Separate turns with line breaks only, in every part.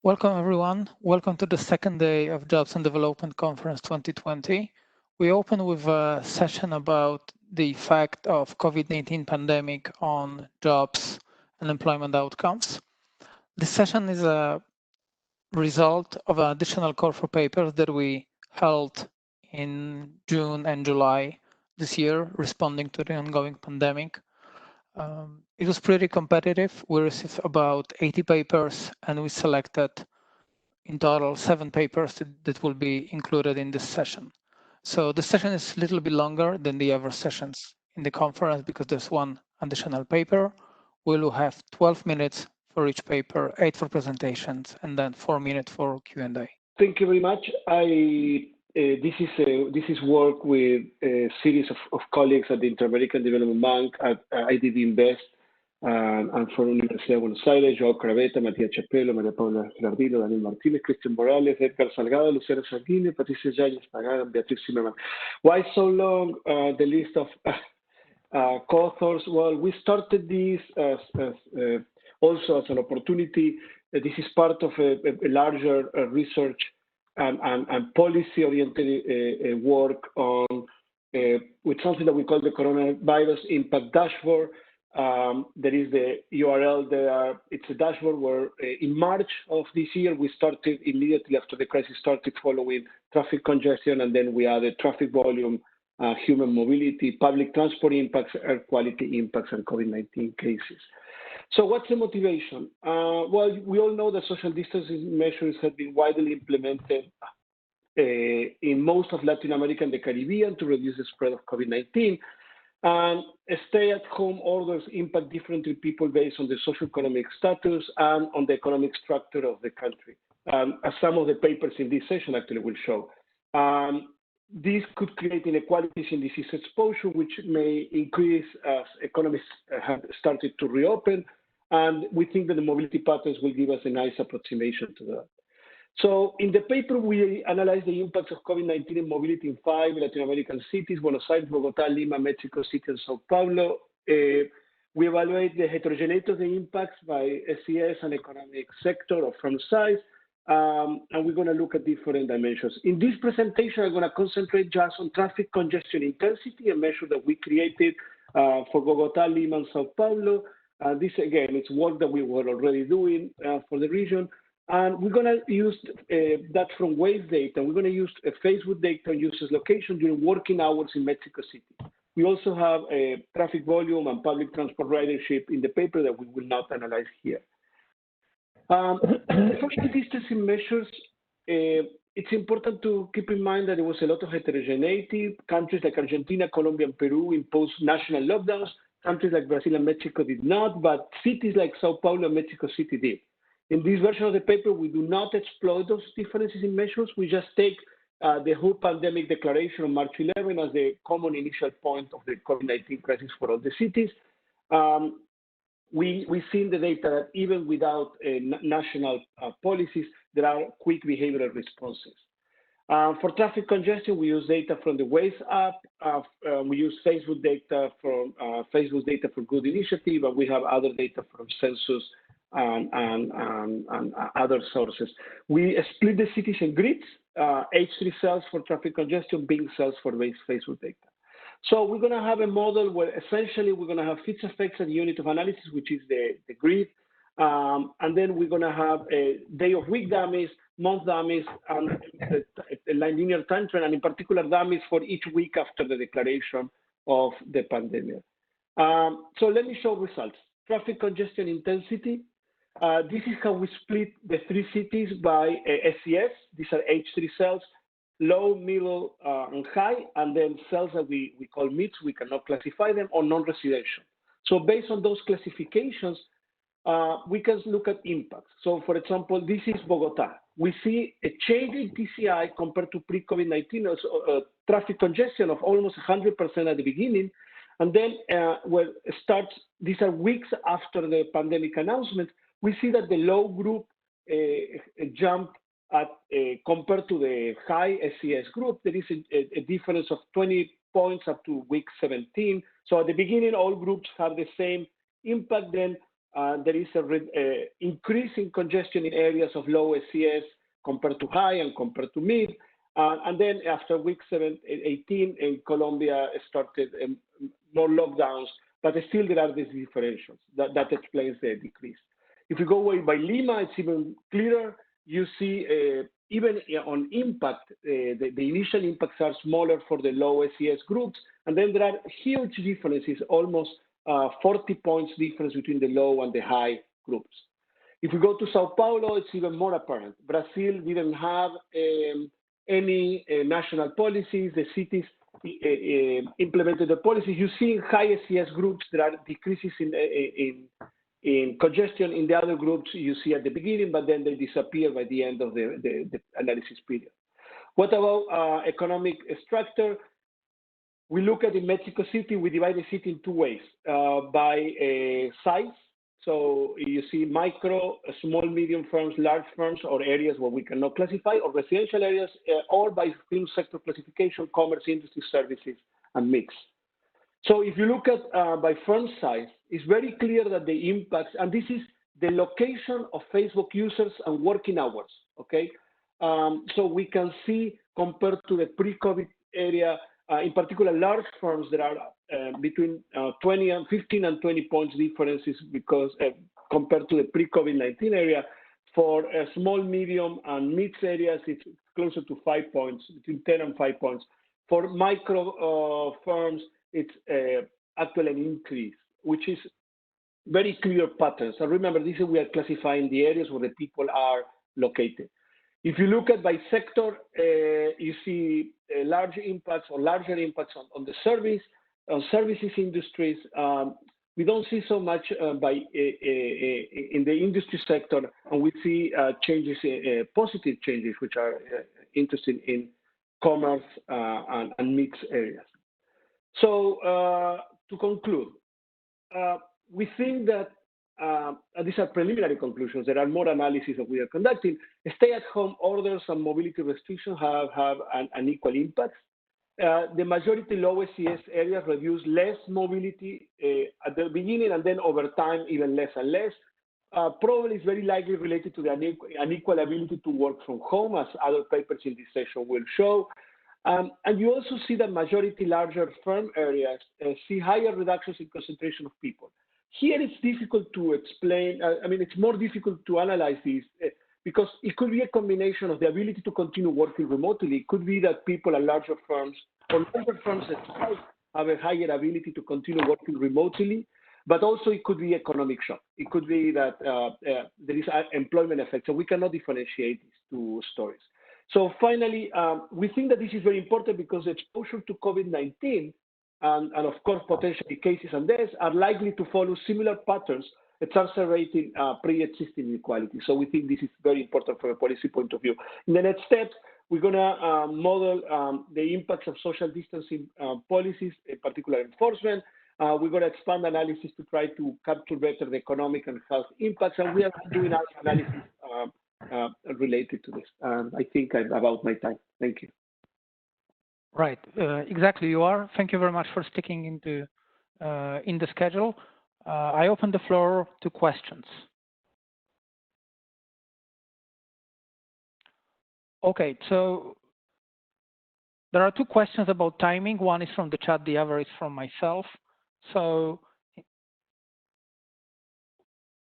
Welcome, everyone. Welcome to the second day of Jobs and Development Conference 2020. We open with a session about the effect of COVID-19 pandemic on jobs and employment outcomes. This session is a result of an additional call for papers that we held in June and July this year, responding to the ongoing pandemic. It was pretty competitive. We received about 80 papers and we selected in total 7 papers that will be included in this session. So the session is a little bit longer than the other sessions in the conference because there's one additional paper. We will have 12 minutes for each paper, 8 for presentations, and then 4 minutes for Q&A.
Thank you very much. This is work with a series of colleagues at the InterAmerican Development Bank, at IDB Invest, and for Universidad de Buenos Aires, Joao Craveta, María Chapelo, María Paula Gerardino, Daniel Martinez, Cristian Morales, Edgar Salgado, Luciano Sanguine, Patricia Yañez-Pagans, and Beatrice Zimmermann. Why so long, the list of co-authors? Well, we started this also as an opportunity. This is part of a larger research and policy-oriented work on with something that we call the Coronavirus Impact Dashboard. There is the URL there. It's a dashboard where in March of this year, we started immediately after the crisis started following traffic congestion, and then we added traffic volume, human mobility, public transport impacts, air quality impacts, and COVID-19 cases. So what's the motivation? Well, we all know that social distancing measures have been widely implemented in most of Latin America and the Caribbean to reduce the spread of COVID-19. And stay-at-home orders impact differently people based on the socioeconomic status and on the economic structure of the country, as some of the papers in this session actually will show. This could create inequalities in disease exposure, which may increase as economies have started to reopen. And we think that the mobility patterns will give us a nice approximation to that. So in the paper, we analyze the impacts of COVID-19 in mobility in 5 Latin American cities: Buenos Aires, Bogotá, Lima, Mexico City, and Sao Paulo. We evaluate the heterogeneity of the impacts by SES and economic sector or firm size, and we're going to look at different dimensions. In this presentation, I'm going to concentrate just on traffic congestion intensity, a measure that we created for Bogotá, Lima, and Sao Paulo. This, again, it's work that we were already doing for the region. And we're going to use that from Waze data. We're going to use Facebook data and users location during working hours in Mexico City. We also have a traffic volume and public transport ridership in the paper that we will not analyze here. Social distancing measures, it's important to keep in mind that there was a lot of heterogeneity. Countries like Argentina, Colombia, and Peru imposed national lockdowns. Countries like Brazil and Mexico did not, but cities like Sao Paulo and Mexico City did. In this version of the paper, we do not exploit those differences in measures. We just take the whole pandemic declaration on March 11 as the common initial point of the COVID-19 crisis for all the cities. We see in the data that even without national policies, there are quick behavioral responses. For traffic congestion, we use data from the Waze app. We use Facebook data from Facebook Data for Good Initiative, and we have other data from Census and other sources. We split the cities in grids, H3 cells for traffic congestion, Bing cells for Facebook data. So we're going to have a model where essentially we're going to have fixed effects at the unit of analysis, which is the grid. And then we're going to have a day of week dummies, month dummies, and a linear time trend, and in particular dummies for each week after the declaration of the pandemic. So let me show results. Traffic congestion intensity. This is how we split the 3 cities by SES. These are H3 cells, low, middle, and high, and then cells that we call mids, we cannot classify them, or non-residential. So based on those classifications, we can look at impacts. So for example, this is Bogotá. We see a change in TCI compared to pre-COVID-19, traffic congestion of almost 100% at the beginning. And then when it starts, these are weeks after the pandemic announcement, we see that the low group jumped at compared to the high SES group. There is a difference of 20 points up to week 17. So at the beginning, all groups have the same impact. Then there is a increase in congestion in areas of low SES compared to high and compared to mid. And then after week 18 in Colombia started more lockdowns, but still there are these differentials. That explains the decrease. If you go away by Lima, it's even clearer. You see even on impact, the initial impacts are smaller for the low SES groups, and then there are huge differences, almost 40 points difference between the low and the high groups. If we go to Sao Paulo, it's even more apparent. Brazil didn't have any national policies. The cities implemented the policies. You see in high SES groups, there are decreases in congestion. In the other groups, you see at the beginning, but then they disappear by the end of the analysis period. What about economic structure? We look at in Mexico City, we divide the city in two ways, by size. So you see micro, small, medium firms, large firms, or areas where we cannot classify, or residential areas, or by film sector classification, commerce, industry, services, and mix. So if you look at by firm size, it's very clear that the impacts, and this is the location of Facebook users and working hours, okay? So we can see compared to the pre-COVID area, in particular large firms, there are between 15 and 20 points differences because compared to the pre-COVID-19 area. For small, medium, and mid areas, it's closer to 5 points, between 10 and 5 points. For micro firms, it's actually an increase, which is very clear patterns. And remember, this is we are classifying the areas where the people are located. If you look at by sector, you see large impacts or larger impacts on the services industries. We don't see so much in the industry sector, and we see changes, positive changes, which are interesting in commerce and mixed areas. So to conclude, we think that these are preliminary conclusions. There are more analyses that we are conducting. Stay-at-home orders and mobility restrictions have an equal impact. The majority low SES areas reduce less mobility at the beginning, and then over time, even less and less. Probably it's very likely related to the unequal ability to work from home, as other papers in this session will show. And you also see that majority larger firm areas see higher reductions in concentration of people. Here it's difficult to explain. I mean, it's more difficult to analyze these because it could be a combination of the ability to continue working remotely. It could be that people at larger firms or larger firms themselves have a higher ability to continue working remotely, but also it could be economic shock. It could be that there is an employment effect. So we cannot differentiate these two stories. So finally, we think that this is very important because exposure to COVID-19 and of course, potentially cases and deaths are likely to follow similar patterns exacerbating pre-existing inequality. So we think this is very important from a policy point of view. In the next steps, we're going to model the impacts of social distancing policies, in particular enforcement. We're going to expand analysis to try to capture better the economic and health impacts, and we are doing our analysis related to this. I think I'm about my time. Thank you.
Right, exactly. You are. Thank you very much for sticking into in the schedule. I open the floor to questions. Okay, so there are two questions about timing. One is from the chat, the other is from myself. So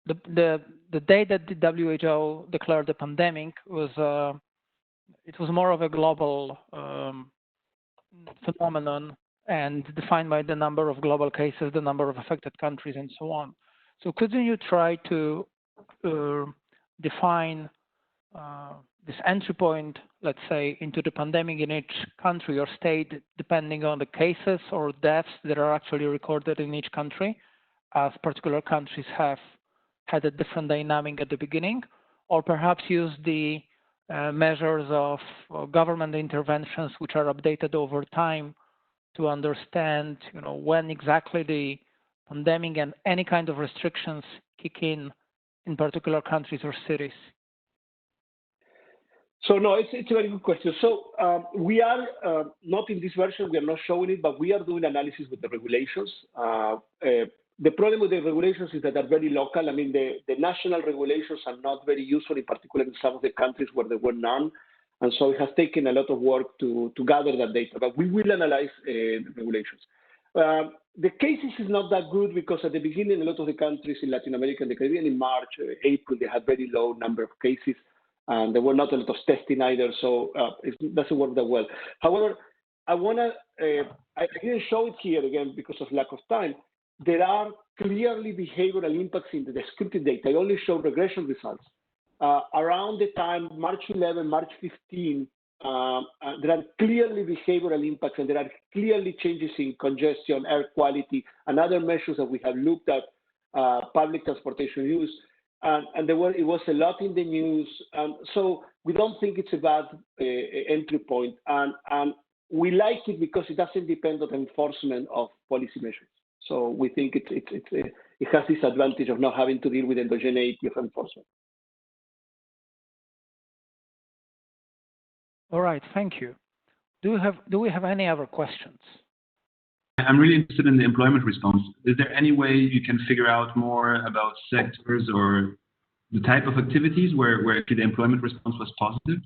the day that the WHO declared the pandemic was it was more of a global phenomenon and defined by the number of global cases, the number of affected countries, and so on. So couldn't you try to define this entry point, let's say, into the pandemic in each country or state, depending on the cases or deaths that are actually recorded in each country, as particular countries have had a different dynamic at the beginning, or perhaps use the measures of government interventions which are updated over time to understand, when exactly the pandemic and any kind of restrictions kick in particular countries or cities?
So no, it's a very good question. So we are not in this version, we are not showing it, but we are doing analysis with the regulations. The problem with the regulations is that they're very local. I mean, the national regulations are not very useful, in particular in some of the countries where there were none. And so it has taken a lot of work to gather that data, but we will analyze the regulations. The cases is not that good because at the beginning, a lot of the countries in Latin America and the Caribbean in March, April, they had very low number of cases, and there were not a lot of testing either, so it doesn't work that well. However, I didn't show it here again because of lack of time. There are clearly behavioral impacts in the descriptive data. I only show regression results. Around the time March 11, March 15, there are clearly behavioral impacts, and there are clearly changes in congestion, air quality, and other measures that we have looked at public transportation use. And it was a lot in the news. So we don't think it's a bad entry point. And we like it because it doesn't depend on enforcement of policy measures. So we think it has this advantage of not having to deal with endogeneity of enforcement.
All right, thank you. Do we have any other questions?
I'm really interested in the employment response. Is there any way you can figure out more about sectors or the type of activities where the employment response was positive?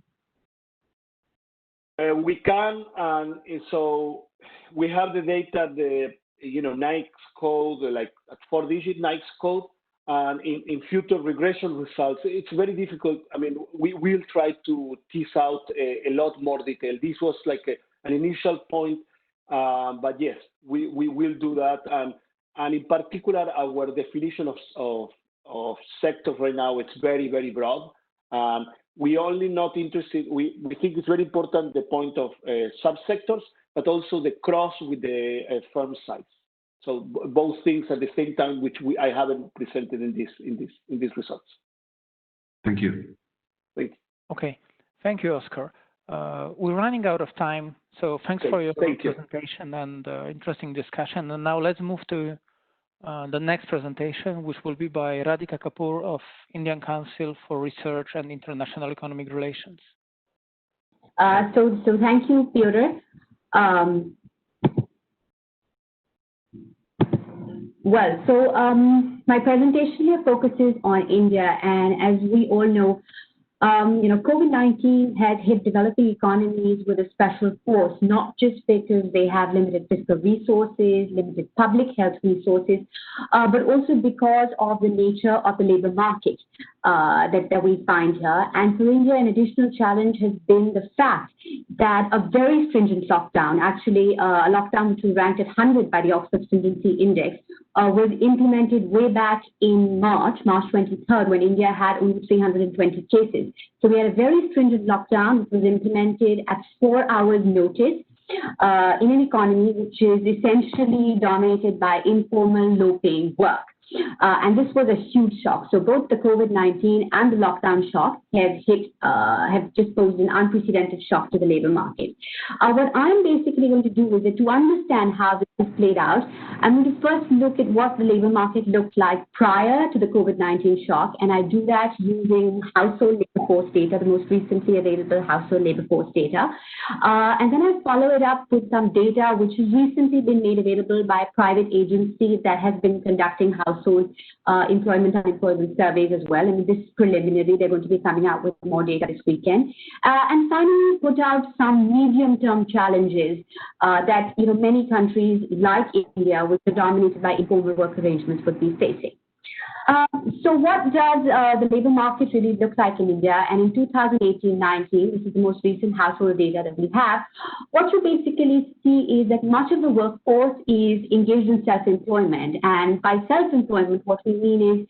We can, and so we have the data, the NAICS code, like a 4-digit NAICS code, and in future regression results, it's very difficult. I mean, we will try to tease out a lot more detail. This was like an initial point, but yes, we will do that. And in particular, our definition of sectors right now, it's very, very broad. We only not interested, we think it's very important the point of subsectors, but also the cross with the firm size. So both things at the same time, which I haven't presented in these results.
Thank you.
Thank you.
Okay, thank you, Oscar. We're running out of time, so thanks for your presentation and interesting discussion. And now let's move to the next presentation, which will be by Radhicka Kapoor of Indian Council for Research and International Economic Relations.
So thank you, Piotr. My presentation here focuses on India, and as we all know, COVID-19 has hit developing economies with a special force, not just because they have limited fiscal resources, limited public health resources, but also because of the nature of the labor market that we find here. And for India, an additional challenge has been the fact that a very stringent lockdown, actually a lockdown which was ranked at 100 by the Oxford Stringency Index, was implemented way back in March 23rd, when India had only 320 cases. So we had a very stringent lockdown which was implemented at 4 hours notice in an economy which is essentially dominated by informal, low-paying work. And this was a huge shock. So both the COVID-19 and the lockdown shock have just posed an unprecedented shock to the labor market. What I'm basically going to do is that to understand how this has played out, I'm going to first look at what the labor market looked like prior to the COVID-19 shock, and I do that using household labor force data, the most recently available household labor force data. And then I follow it up with some data which has recently been made available by a private agency that has been conducting household employment and unemployment surveys as well. And this is preliminary. They're going to be coming out with more data this weekend. And finally, put out some medium-term challenges that many countries like India, which are dominated by informal work arrangements, would be facing. So what does the labor market really look like in India? And in 2018-19, this is the most recent household data that we have, what you basically see is that much of the workforce is engaged in self-employment. And by self-employment, what we mean is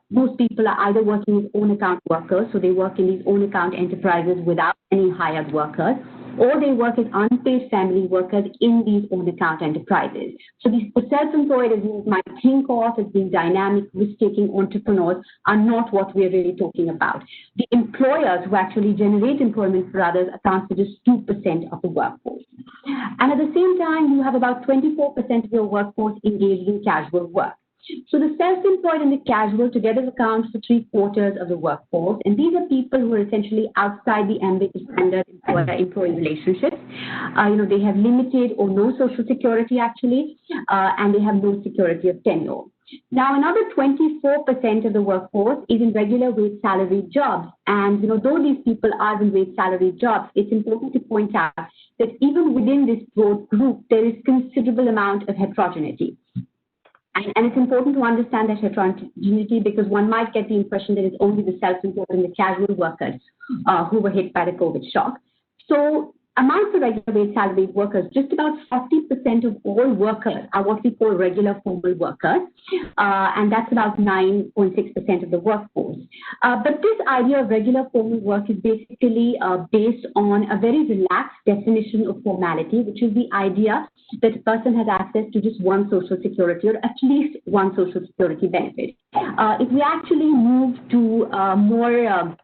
most people are either working as own account workers, so they work in these own account enterprises without any hired workers, or they work as unpaid family workers in these own account enterprises. So the self-employed, as you might think of as being dynamic, risk-taking entrepreneurs, are not what we're really talking about. The employers who actually generate employment for others account for just 2% of the workforce. And at the same time, you have about 24% of your workforce engaged in casual work. So the self-employed and the casual together account for 3/4 of the workforce. And these are people who are essentially outside the ambit of standard employer-employee relationships. They have limited or no social security actually, and they have no security of tenure. Now, another 24% of the workforce is in regular wage salaried jobs. And, though these people are in wage salaried jobs, it's important to point out that even within this broad group, there is considerable amount of heterogeneity. And it's important to understand that heterogeneity because one might get the impression that it's only the self-employed and the casual workers who were hit by the COVID shock. So amongst the regular wage salaried workers, just about 40% of all workers are what we call regular formal workers, and that's about 9.6% of the workforce. But this idea of regular formal work is basically based on a very relaxed definition of formality, which is the idea that a person has access to just one social security or at least one social security benefit. If we actually move to more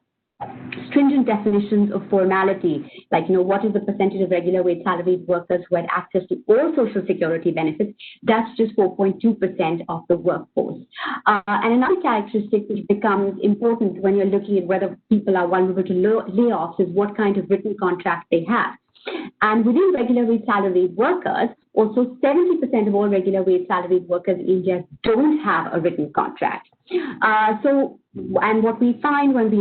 stringent definitions of formality, like, what is the percentage of regular wage salaried workers who had access to all social security benefits, that's just 4.2% of the workforce. And another characteristic which becomes important when you're looking at whether people are vulnerable to layoffs is what kind of written contract they have. And within regular wage salaried workers, also 70% of all regular wage salaried workers in India don't have a written contract. And what we find when we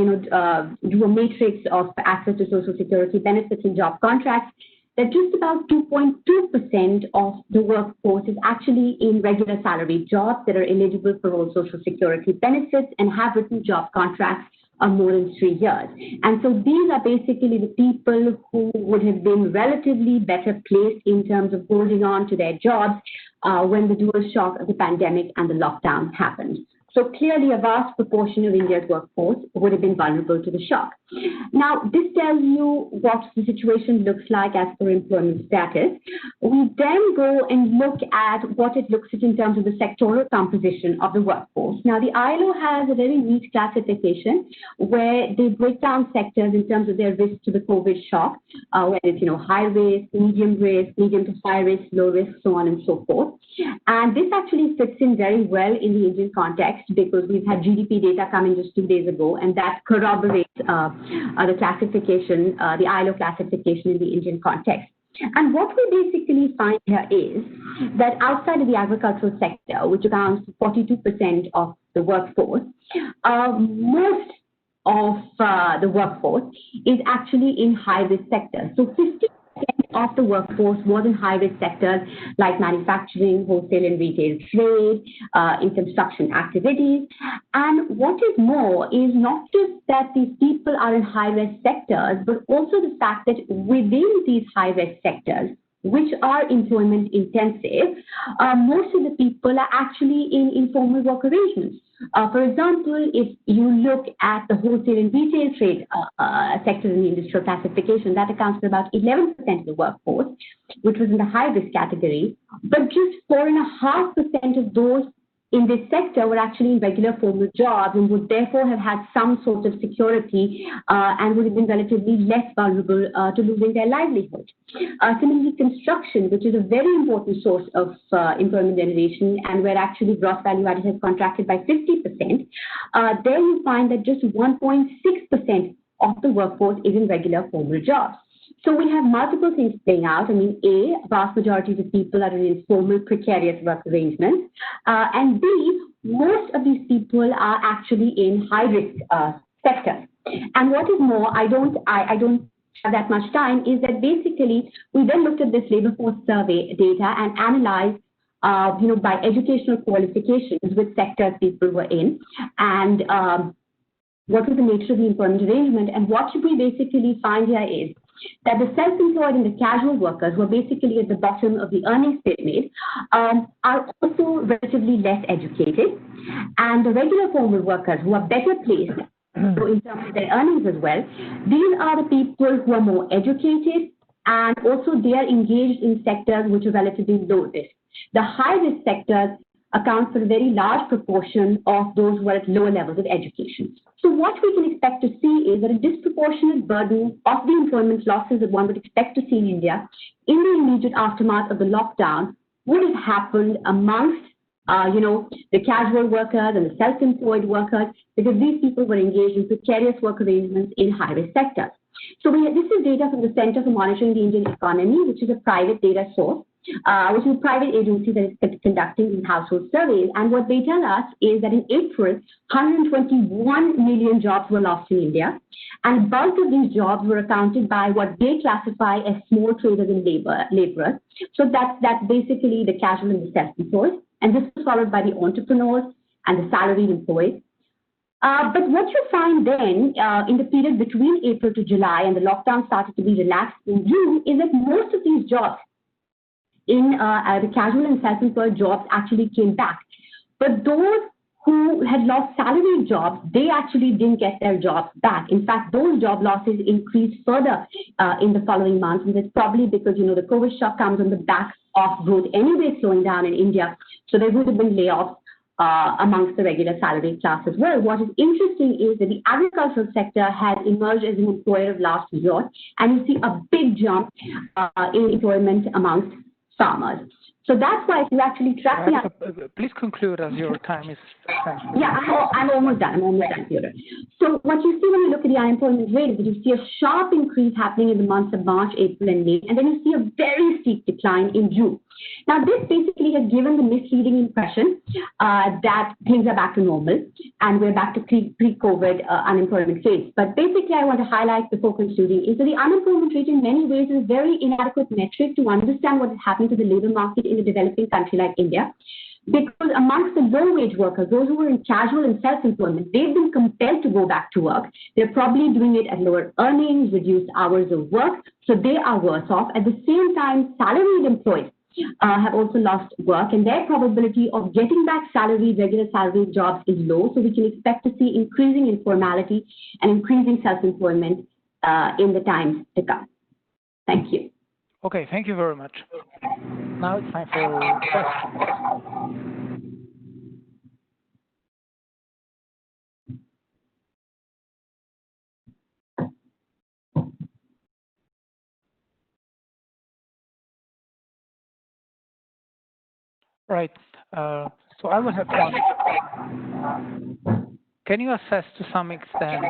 do a matrix of access to social security benefits and job contracts, that just about 2.2% of the workforce is actually in regular salaried jobs that are eligible for all social security benefits and have written job contracts of more than 3 years. And so these are basically the people who would have been relatively better placed in terms of holding on to their jobs when the dual shock of the pandemic and the lockdown happened. So clearly a vast proportion of India's workforce would have been vulnerable to the shock. Now, this tells you what the situation looks like as per employment status. We then go and look at what it looks like in terms of the sectoral composition of the workforce. Now, the ILO has a very neat classification where they break down sectors in terms of their risk to the COVID shock, whether it's, high risk, medium to high risk, low risk, so on and so forth. And this actually fits in very well in the Indian context because we've had GDP data come in just 2 days ago, and that corroborates the classification, the ILO classification in the Indian context. And what we basically find here is that outside of the agricultural sector, which accounts for 42% of the workforce, most of the workforce is actually in high-risk sectors. So 50% of the workforce was in high-risk sectors like manufacturing, wholesale and retail trade, in construction activities. And what is more is not just that these people are in high-risk sectors, but also the fact that within these high-risk sectors, which are employment intensive, most of the people are actually in informal work arrangements. For example, if you look at the wholesale and retail trade sector in the industrial classification, that accounts for about 11% of the workforce, which was in the high-risk category, but just 4.5% of those in this sector were actually in regular formal jobs and would therefore have had some sort of security and would have been relatively less vulnerable to losing their livelihood. Similarly, construction, which is a very important source of employment generation and where actually gross value added has contracted by 50%, there you find that just 1.6% of the workforce is in regular formal jobs. So we have multiple things playing out. I mean, A, vast majority of the people are in informal, precarious work arrangements. And B, most of these people are actually in high-risk sectors. And what is more, I don't have that much time, is that basically we then looked at this labor force survey data and analyzed by educational qualifications which sectors people were in. And what was the nature of the employment arrangement. And what we basically find here is that the self-employed and the casual workers who are basically at the bottom of the earnings pyramid are also relatively less educated. And the regular formal workers who are better placed so in terms of their earnings as well, these are the people who are more educated and also they are engaged in sectors which are relatively low risk. The high-risk sectors account for a very large proportion of those who are at lower levels of education. So what we can expect to see is that a disproportionate burden of the employment losses that one would expect to see in India in the immediate aftermath of the lockdown would have happened amongst the casual workers and the self-employed workers, because these people were engaged in precarious work arrangements in high-risk sectors. So this is data from the Center for Monitoring the Indian Economy, which is a private data source, which is a private agency that is conducting these household surveys. And what they tell us is that in April, 121 million jobs were lost in India. And bulk of these jobs were accounted by what they classify as small traders and laborers. So that's basically the casual and the self-employed. And this is followed by the entrepreneurs and the salaried employees. But what you find then in the period between April to July, and the lockdown started to be relaxed in June, is that most of these jobs in the casual and self-employed jobs actually came back. But those who had lost salaried jobs, they actually didn't get their jobs back. In fact, those job losses increased further in the following months. And that's probably because, you know, the COVID shock comes on the back of growth anyway slowing down in India. So there would have been layoffs amongst the regular salaried class as well. What is interesting is that the agricultural sector has emerged as an employer of last resort, and you see a big jump in employment amongst farmers. So that's why if you actually track the...
Please conclude as your time is...
Yeah, I'm almost done. Piotr. So what you see when you look at the unemployment rate is that you see a sharp increase happening in the months of March, April, and May, and then you see a very steep decline in June. Now, this basically has given the misleading impression that things are back to normal and we're back to pre-COVID unemployment rates. But basically, I want to highlight before concluding is that the unemployment rate in many ways is a very inadequate metric to understand what is happening to the labor market in a developing country like India. Because amongst the low-wage workers, those who are in casual and self-employment, they've been compelled to go back to work. They're probably doing it at lower earnings, reduced hours of work, so they are worse off. At the same time, salaried employees have also lost work, and their probability of getting back regular salaried jobs is low, so we can expect to see increasing informality and increasing self-employment in the times to come. Thank you.
Okay, thank you very much. Now it's time for questions. Right. So I will have one. Can you assess to some extent,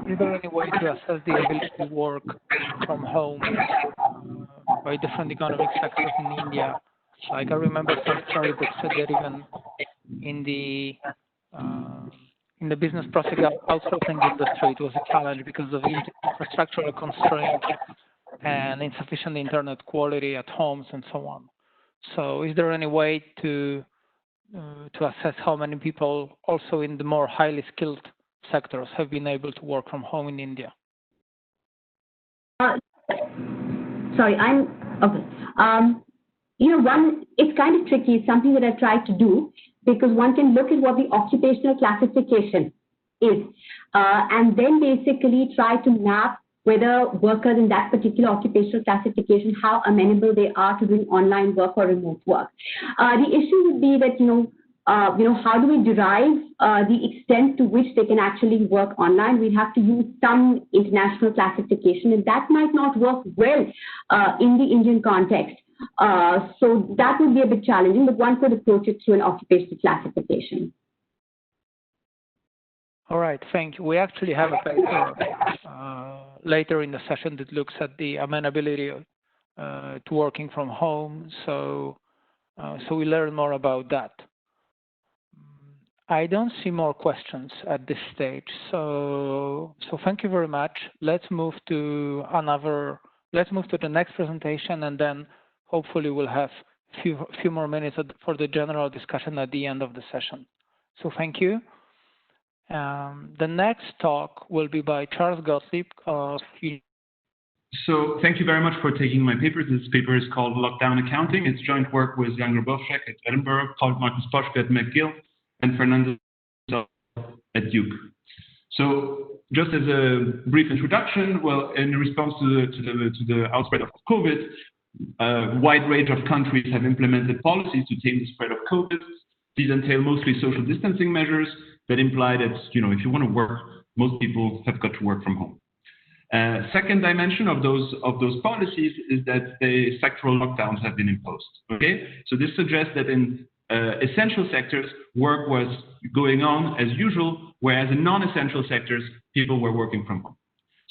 is there any way to assess the ability to work from home by different economic sectors in India? Like I remember some studies that said that even in the business process outsourcing industry, it was a challenge because of infrastructural constraints and insufficient internet quality at homes and so on. So is there any way to assess how many people also in the more highly skilled sectors have been able to work from home in India?
Sorry, okay. It's kind of tricky. It's something that I've tried to do because one can look at what the occupational classification is and then basically try to map whether workers in that particular occupational classification, how amenable they are to doing online work or remote work. The issue would be that, how do we derive the extent to which they can actually work online? We'd have to use some international classification, and that might not work well in the Indian context. So that would be a bit challenging, but one could approach it through an occupational classification.
All right, thank you. We actually have a paper later in the session that looks at the amenability to working from home. So we learn more about that. I don't see more questions at this stage. So thank you very much. Let's move to the next presentation, and then hopefully we'll have few more minutes for the general discussion at the end of the session. So thank you. The next talk will be by Charles Gottlieb of...
So thank you very much for taking my paper. This paper is called Lockdown Accounting. It's joint work with Jan Grabowczyk at Edinburgh, Marcus Poschke at McGill, and Fernando at Duke. So just as a brief introduction, well, in response to the outbreak of COVID, a wide range of countries have implemented policies to tame the spread of COVID. These entail mostly social distancing measures that imply that, if you want to work, most people have got to work from home. Second dimension of those policies is that the sectoral lockdowns have been imposed. Okay, so this suggests that in essential sectors, work was going on as usual, whereas in non-essential sectors, people were working from home.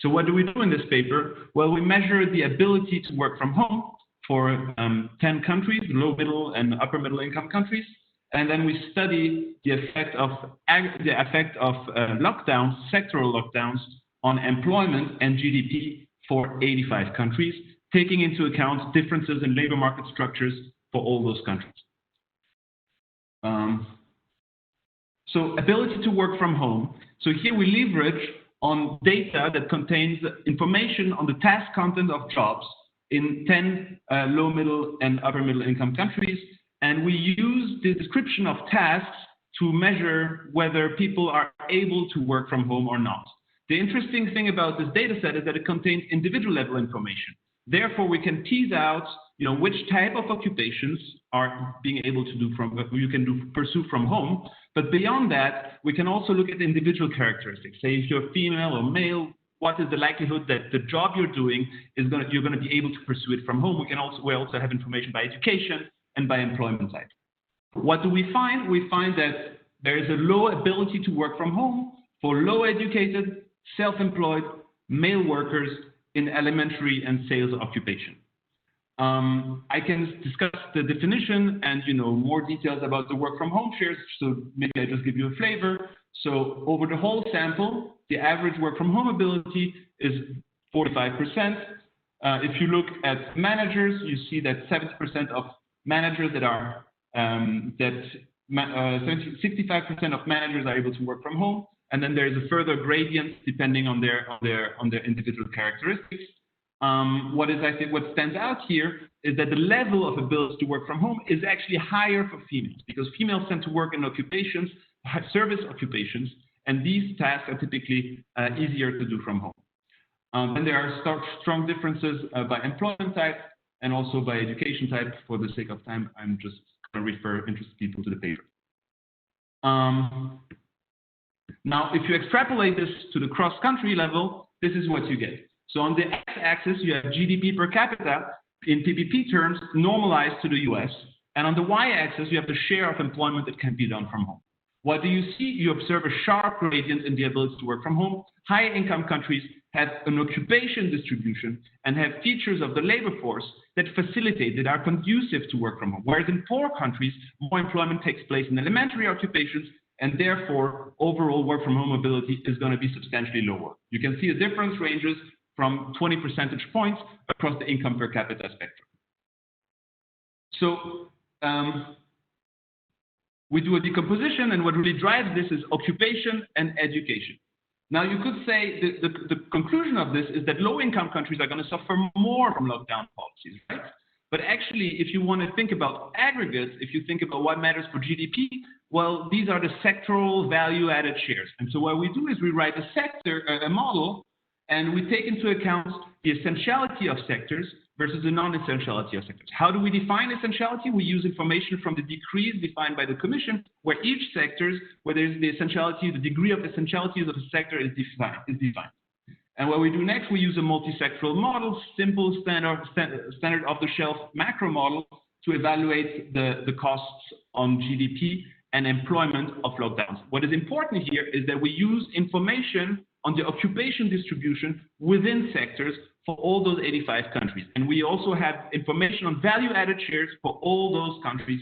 So what do we do in this paper? Well, we measure the ability to work from home for 10 countries, low, middle, and upper middle income countries. And then we study the effect of lockdowns, sectoral lockdowns, on employment and GDP for 85 countries, taking into account differences in labor market structures for all those countries. So ability to work from home. So here we leverage on data that contains information on the task content of jobs in 10 low, middle, and upper middle income countries. And we use the description of tasks to measure whether people are able to work from home or not. The interesting thing about this data set is that it contains individual level information. Therefore, we can tease out, which type of occupations are being able to do pursue from home. But beyond that, we can also look at individual characteristics. Say if you're female or male, what is the likelihood that the job you're doing you're going to be able to pursue it from home? We also have information by education and by employment type. What do we find? We find that there is a low ability to work from home for low educated, self-employed male workers in elementary and sales occupation. I can discuss the definition and more details about the work from home shares, so maybe I just give you a flavor. So over the whole sample, the average work from home ability is 45%. If you look at managers, you see that 70% of managers 65% of managers are able to work from home, and then there is a further gradient depending on their individual characteristics. What stands out here is that the level of ability to work from home is actually higher for females, because females tend to work in occupations, service occupations, and these tasks are typically easier to do from home. And there are strong differences by employment type and also by education type. For the sake of time, I'm just going to refer interested people to the paper. Now, if you extrapolate this to the cross-country level, this is what you get. So on the x-axis, you have GDP per capita in PPP terms normalized to the US. And on the y-axis, you have the share of employment that can be done from home. What do you see? You observe a sharp gradient in the ability to work from home. High income countries have an occupation distribution and have features of the labor force that facilitate, that are conducive to work from home. Whereas in poor countries, more employment takes place in elementary occupations, and therefore overall work from home ability is going to be substantially lower. You can see the difference ranges from 20 percentage points across the income per capita spectrum. So we do a decomposition, and what really drives this is occupation and education. Now, you could say the conclusion of this is that low-income countries are going to suffer more from lockdown policies, right? But actually, if you want to think about aggregates, if you think about what matters for GDP, well, these are the sectoral value-added shares. And so what we do is we write a model, and we take into account the essentiality of sectors versus the non-essentiality of sectors. How do we define essentiality? We use information from the decrees defined by the Commission, where each sector, where there's the essentiality, the degree of essentiality of the sector is defined. And what we do next, we use a multi-sectoral model, simple standard off-the-shelf macro model to evaluate the costs on GDP and employment of lockdowns. What is important here is that we use information on the occupation distribution within sectors for all those 85 countries. And we also have information on value-added shares for all those countries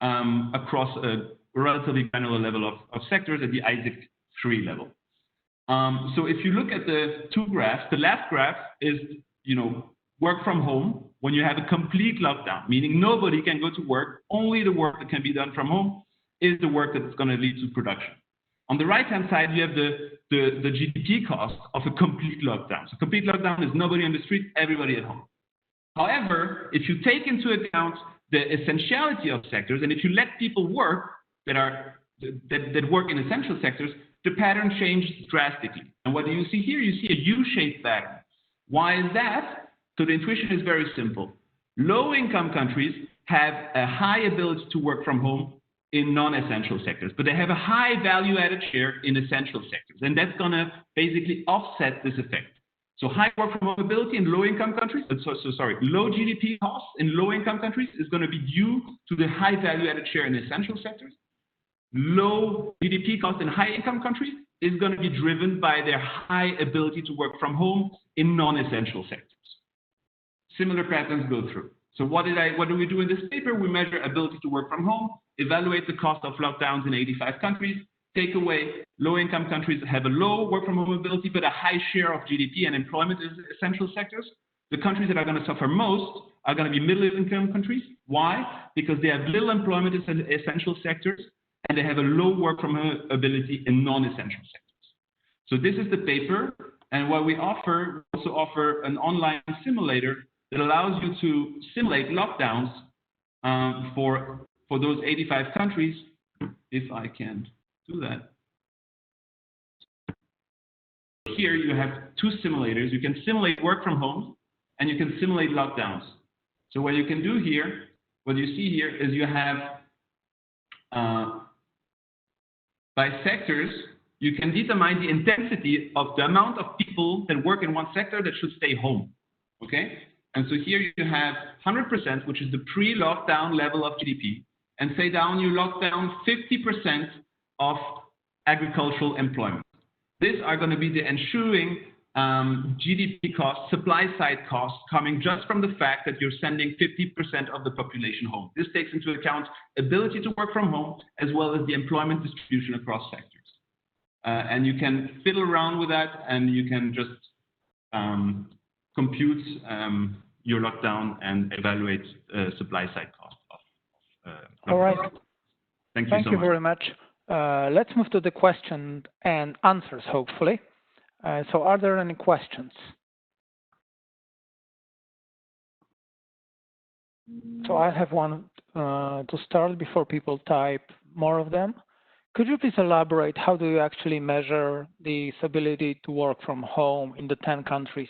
across a relatively granular level of sectors at the ICRIER level. So if you look at the two graphs, the left graph is, work from home when you have a complete lockdown, meaning nobody can go to work, only the work that can be done from home is the work that's going to lead to production. On the right-hand side, you have the GDP cost of a complete lockdown. So complete lockdown is nobody on the street, everybody at home. However, if you take into account the essentiality of sectors, and if you let people work that work in essential sectors, the pattern changes drastically. And what do you see here? You see a U-shaped pattern. Why is that? So the intuition is very simple. Low-income countries have a high ability to work from home in non-essential sectors, but they have a high value-added share in essential sectors, and that's going to basically offset this effect. So high work from home ability in low-income countries, low GDP costs in low-income countries is going to be due to the high value-added share in essential sectors. Low GDP costs in high-income countries is going to be driven by their high ability to work from home in non-essential sectors. Similar patterns go through. So what do we do in this paper? We measure ability to work from home, evaluate the cost of lockdowns in 85 countries, take away low-income countries that have a low work from home ability, but a high share of GDP and employment in essential sectors. The countries that are going to suffer most are going to be middle-income countries. Why? Because they have little employment in essential sectors, and they have a low work from home ability in non-essential sectors. So this is the paper, and what we offer, we also offer an online simulator that allows you to simulate lockdowns for those 85 countries, if I can do that. Here you have two simulators. You can simulate work from home, and you can simulate lockdowns. So what you can do here, what you see here is you have, by sectors, you can determine the intensity of the amount of people that work in one sector that should stay home, okay? And so here you have 100%, which is the pre-lockdown level of GDP, and say down you lock down 50% of agricultural employment. These are going to be the ensuing GDP costs, supply side costs, coming just from the fact that you're sending 50% of the population home. This takes into account ability to work from home, as well as the employment distribution across sectors. And you can fiddle around with that, and you can just compute your lockdown and evaluate supply side costs.
All right.
Thank you
Thank
so
you
much.
very much. Let's move to the question and answers, hopefully. So are there any questions? So I have one to start before people type more of them. Could you please elaborate how do you actually measure the ability to work from home in the 10 countries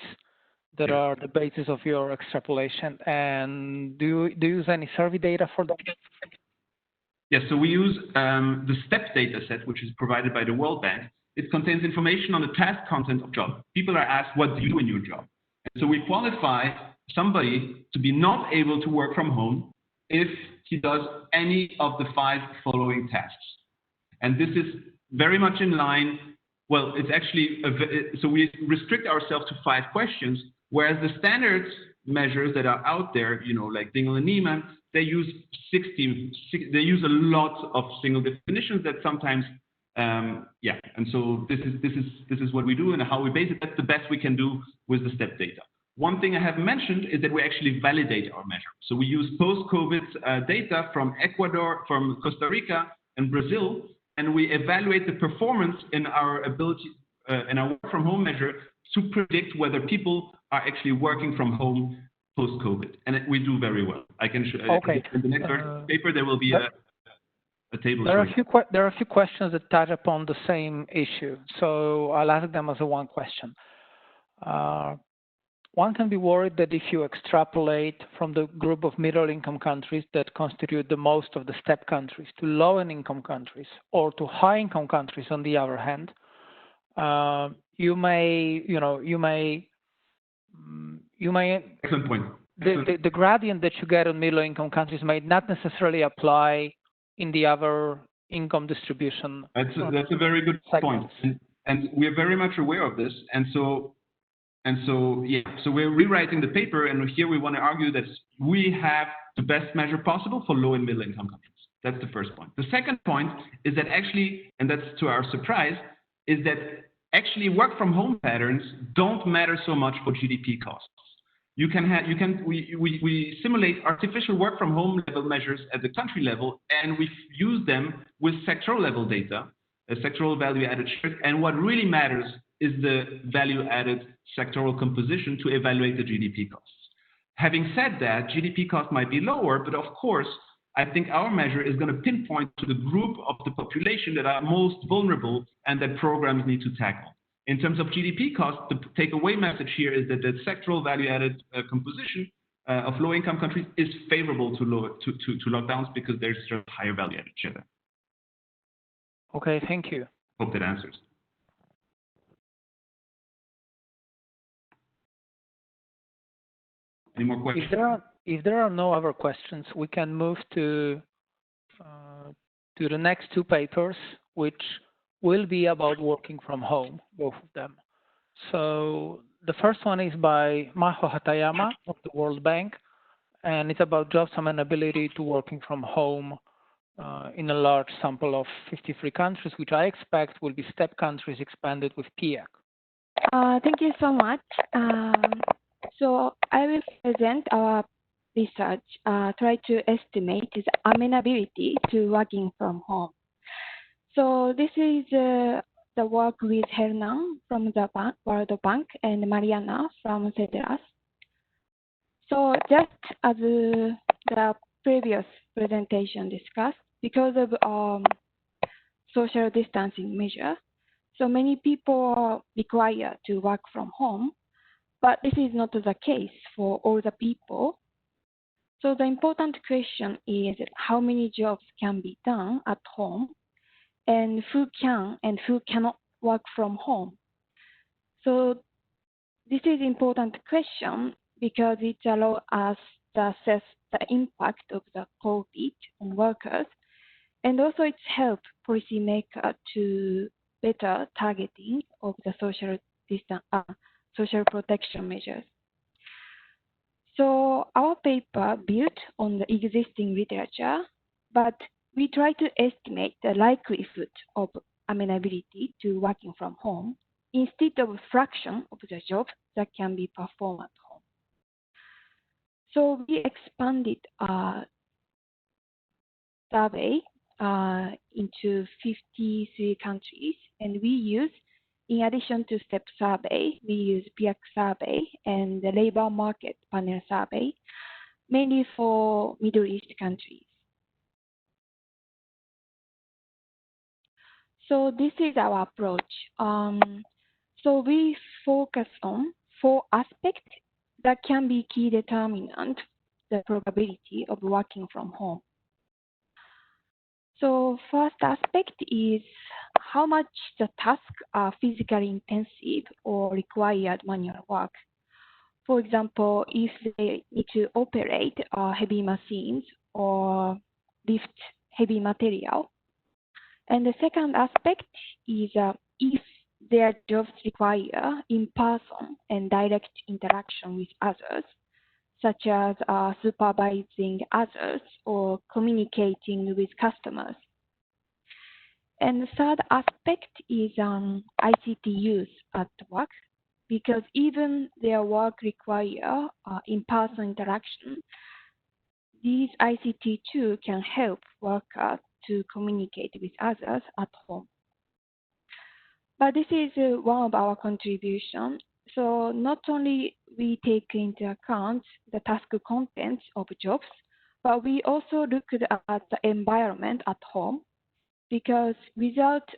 that are the basis of your extrapolation? And do you use any survey data for that?
Yes, so we use the STEP data set, which is provided by the World Bank. It contains information on the task content of job. People are asked, what do you do in your job? And so we qualify somebody to be not able to work from home if he does any of the 5 following tasks. And this is very much in line, well, it's actually, so we restrict ourselves to 5 questions, whereas the standard measures that are out there, you know, like Dingle and Niemann, they use they use a lot of single definitions that sometimes, and so this is what we do and how we base it. That's the best we can do with the STEP data. One thing I have mentioned is that we actually validate our measure. So we use post-COVID data from Ecuador, from Costa Rica and Brazil, and we evaluate the performance in our ability, in our work from home measure to predict whether people are actually working from home post-COVID. And we do very well. I can show in the next paper, there will be a table.
There are a few questions that touch upon the same issue. So I'll ask them as a one question. One can be worried that if you extrapolate from the group of middle-income countries that constitute the most of the STEP countries to low-income countries or to high-income countries on the other hand, you may.
Excellent point.
The gradient that you get on middle-income countries may not necessarily apply in the other income distribution.
That's a very good point, and we're very much aware of this, and so we're rewriting the paper, and here we want to argue that we have the best measure possible for low and middle income countries. That's the first point. The second point is that actually, and that's to our surprise, is that actually work from home patterns don't matter so much for GDP costs. We simulate artificial work from home level measures at the country level, and we use them with sectoral level data, a sectoral value added share, and what really matters is the value added sectoral composition to evaluate the GDP costs. Having said that, GDP costs might be lower, but of course, I think our measure is going to pinpoint to the group of the population that are most vulnerable and that programs need to tackle. In terms of GDP costs, the takeaway message here is that the sectoral value-added composition of low-income countries is favorable to lockdowns because there's just higher value-added share.
Okay, thank you.
Hope that answers. Any more questions?
If there are no other questions, we can move to the next 2 papers, which will be about working from home, both of them. So the first one is by Maho Hatayama of the World Bank, and it's about jobs amenability to working from home in a large sample of 53 countries, which I expect will be step countries expanded with PIAC.
Thank you so much. So I will present our research, try to estimate the amenability to working from home. So this is the work with Hernan from the World Bank and Mariana from CEDLAS. So just as the previous presentation discussed, because of social distancing measure, so many people are required to work from home, but this is not the case for all the people. So the important question is how many jobs can be done at home, and who can and who cannot work from home. So this is important question because it allows us to assess the impact of the COVID on workers, and also it's helped policymakers to better targeting of the social protection measures. So our paper built on the existing literature, but we try to estimate the likelihood of amenability to working from home instead of a fraction of the jobs that can be performed at home. So we expanded a survey into 53 countries, and we use, in addition to STEP survey, we use PIAC survey and the labor market panel survey, mainly for Middle East countries. So this is our approach. So we focus on 4 aspects that can be key determinant the probability of working from home. So first aspect is how much the tasks are physically intensive or required manual work. For example, if they need to operate heavy machines or lift heavy material. And the second aspect is if their jobs require in-person and direct interaction with others, such as supervising others or communicating with customers. And the third aspect is ICT use at work, because even their work require in-person interaction, these ICT too can help workers to communicate with others at home. But this is one of our contributions. So not only we take into account the task contents of jobs, but we also looked at the environment at home, because without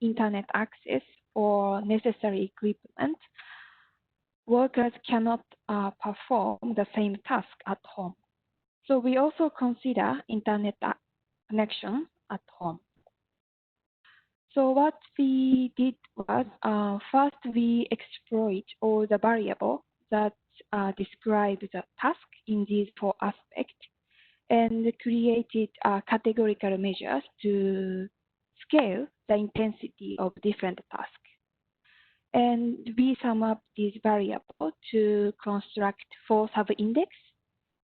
internet access or necessary equipment, workers cannot perform the same task at home. So we also consider internet connection at home. So what we did was, first we exploit all the variables that describe the task in these 4 aspects and created categorical measures to scale the intensity of different tasks. And we sum up these variables to construct 4 sub-index,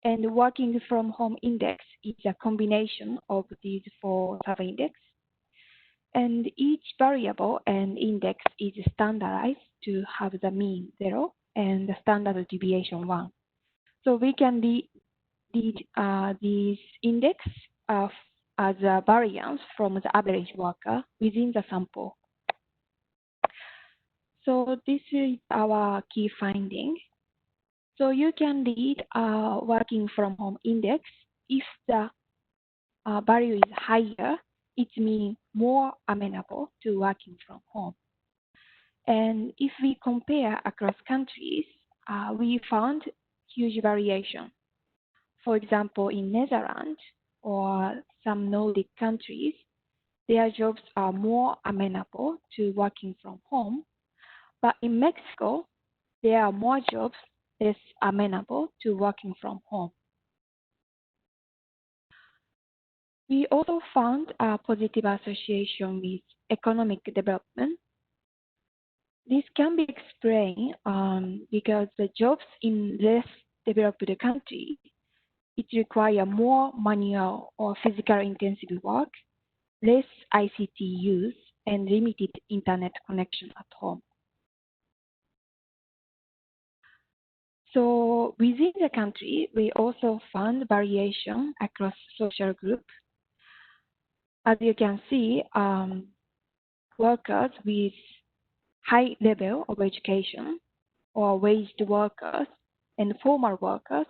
and working from home index is a combination of these 4 sub-index. And each variable and index is standardized to have the mean 0 and the standard deviation 1. So we can read these index as a variance from the average worker within the sample. So this is our key finding. So you can read working from home index. If the value is higher, it means more amenable to working from home. And if we compare across countries, we found huge variation. For example, in Netherlands or some Nordic countries, their jobs are more amenable to working from home. But in Mexico, there are more jobs less amenable to working from home. We also found a positive association with economic development. This can be explained because the jobs in less developed countries, it requires more manual or physical intensive work, less ICT use, and limited internet connection at home. So within the country, we also found variation across social groups. As you can see, workers with high level of education or waged workers and formal workers,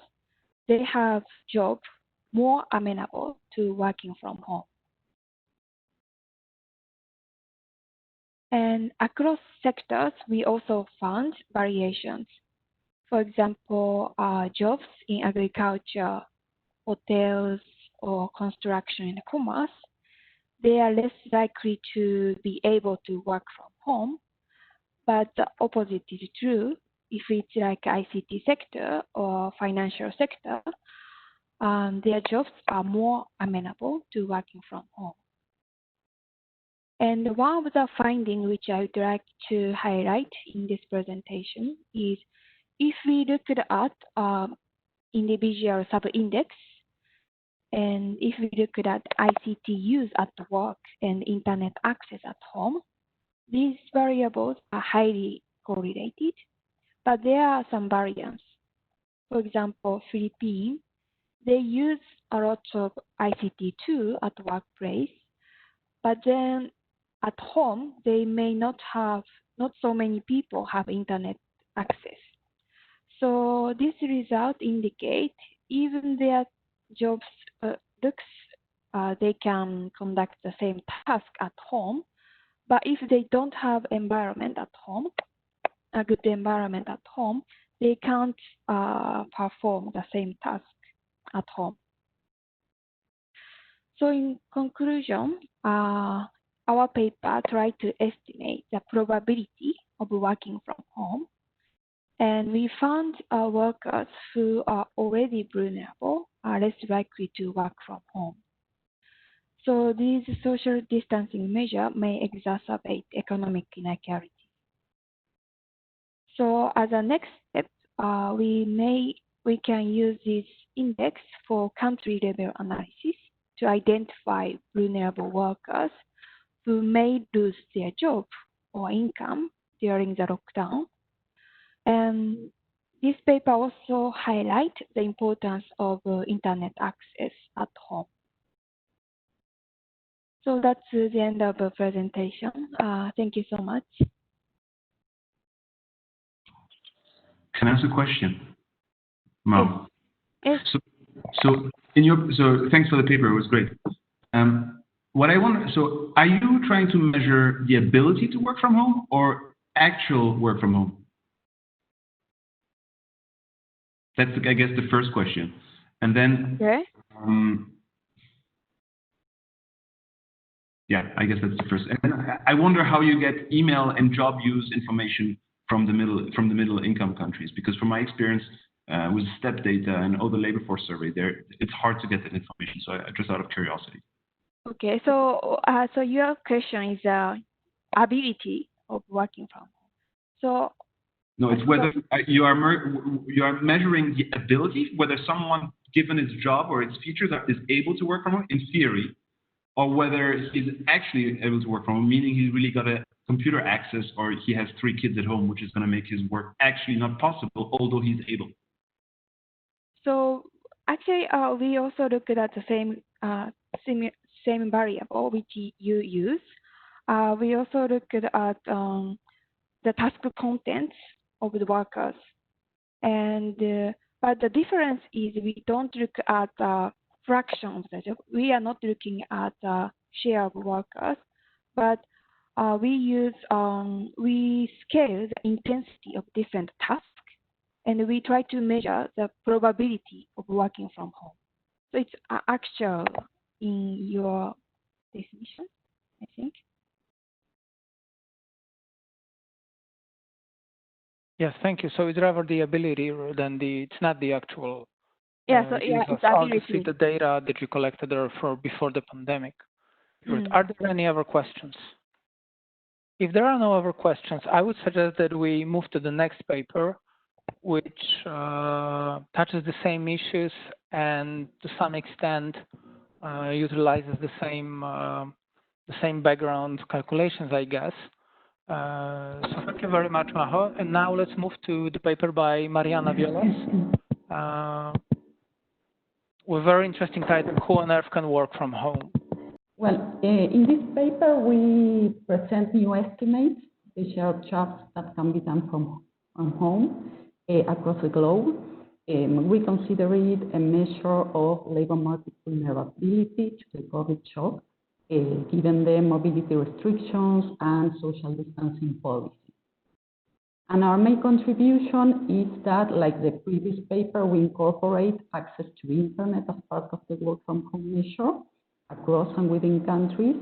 they have jobs more amenable to working from home. And across sectors, we also found variations. For example, jobs in agriculture, hotels, or construction and commerce, they are less likely to be able to work from home. But the opposite is true if it's like ICT sector or financial sector. Their jobs are more amenable to working from home. And one of the findings which I would like to highlight in this presentation is if we look at individual sub-index, and if we look at ICT use at work and internet access at home, these variables are highly correlated, but there are some variants. For example, Philippines, they use a lot of ICT too at workplace, but then at home, they may not so many people have internet access. So this result indicates even their jobs they can conduct the same task at home, but if they don't have environment at home, a good environment at home, they can't perform the same task at home. So in conclusion, our paper tried to estimate the probability of working from home, and we found workers who are already vulnerable are less likely to work from home. So these social distancing measures may exacerbate economic inequality. So as a next step, we can use this index for country level analysis to identify vulnerable workers who may lose their job or income during the lockdown. And this paper also highlights the importance of internet access at home. So that's the end of the presentation. Thank you so much.
Can I ask a question? Maho.
Yes.
So thanks for the paper. It was great. What I want. So are you trying to measure the ability to work from home or actual work from home? That's, I guess, the first question. And then.
Okay.
Yeah, I guess that's the first. And I wonder how you get email and job use information from the middle income countries, because from my experience with STEP data and all the labor force survey, it's hard to get that information. So just out of curiosity.
Okay, so so your question is ability of working from home. So
no, it's whether you are measuring the ability, whether someone given its job or its features is able to work from home in theory, or whether he's actually able to work from home, meaning he's really got a computer access, or he has 3 kids at home, which is going to make his work actually not possible, although he's able.
So actually, we also looked at the same variable which you use. We also looked at the task contents of the workers, and but the difference is we don't look at fraction of the job. We are not looking at share of workers, but we scale the intensity of different tasks, and we try to measure the probability of working from home. So it's actual in your definition, I think.
Yes, thank you. So it's rather the ability than it's not the actual.
Yeah, so yeah, it's ability.
Obviously, the data that you collected are for before the pandemic. Are there any other questions? If there are no other questions, I would suggest that we move to the next paper, which touches the same issues and to some extent utilizes the same background calculations, I guess. So thank you very much, Maho. And now let's move to the paper by Mariana Viollaz with a very interesting title, Who on Earth Can Work From Home?
Well, in this paper, we present new estimates, the share of jobs that can be done from home across the globe. We consider it a measure of labor market vulnerability to the COVID shock, given the mobility restrictions and social distancing policy. And our main contribution is that, like the previous paper, we incorporate access to internet as part of the work from home measure across and within countries,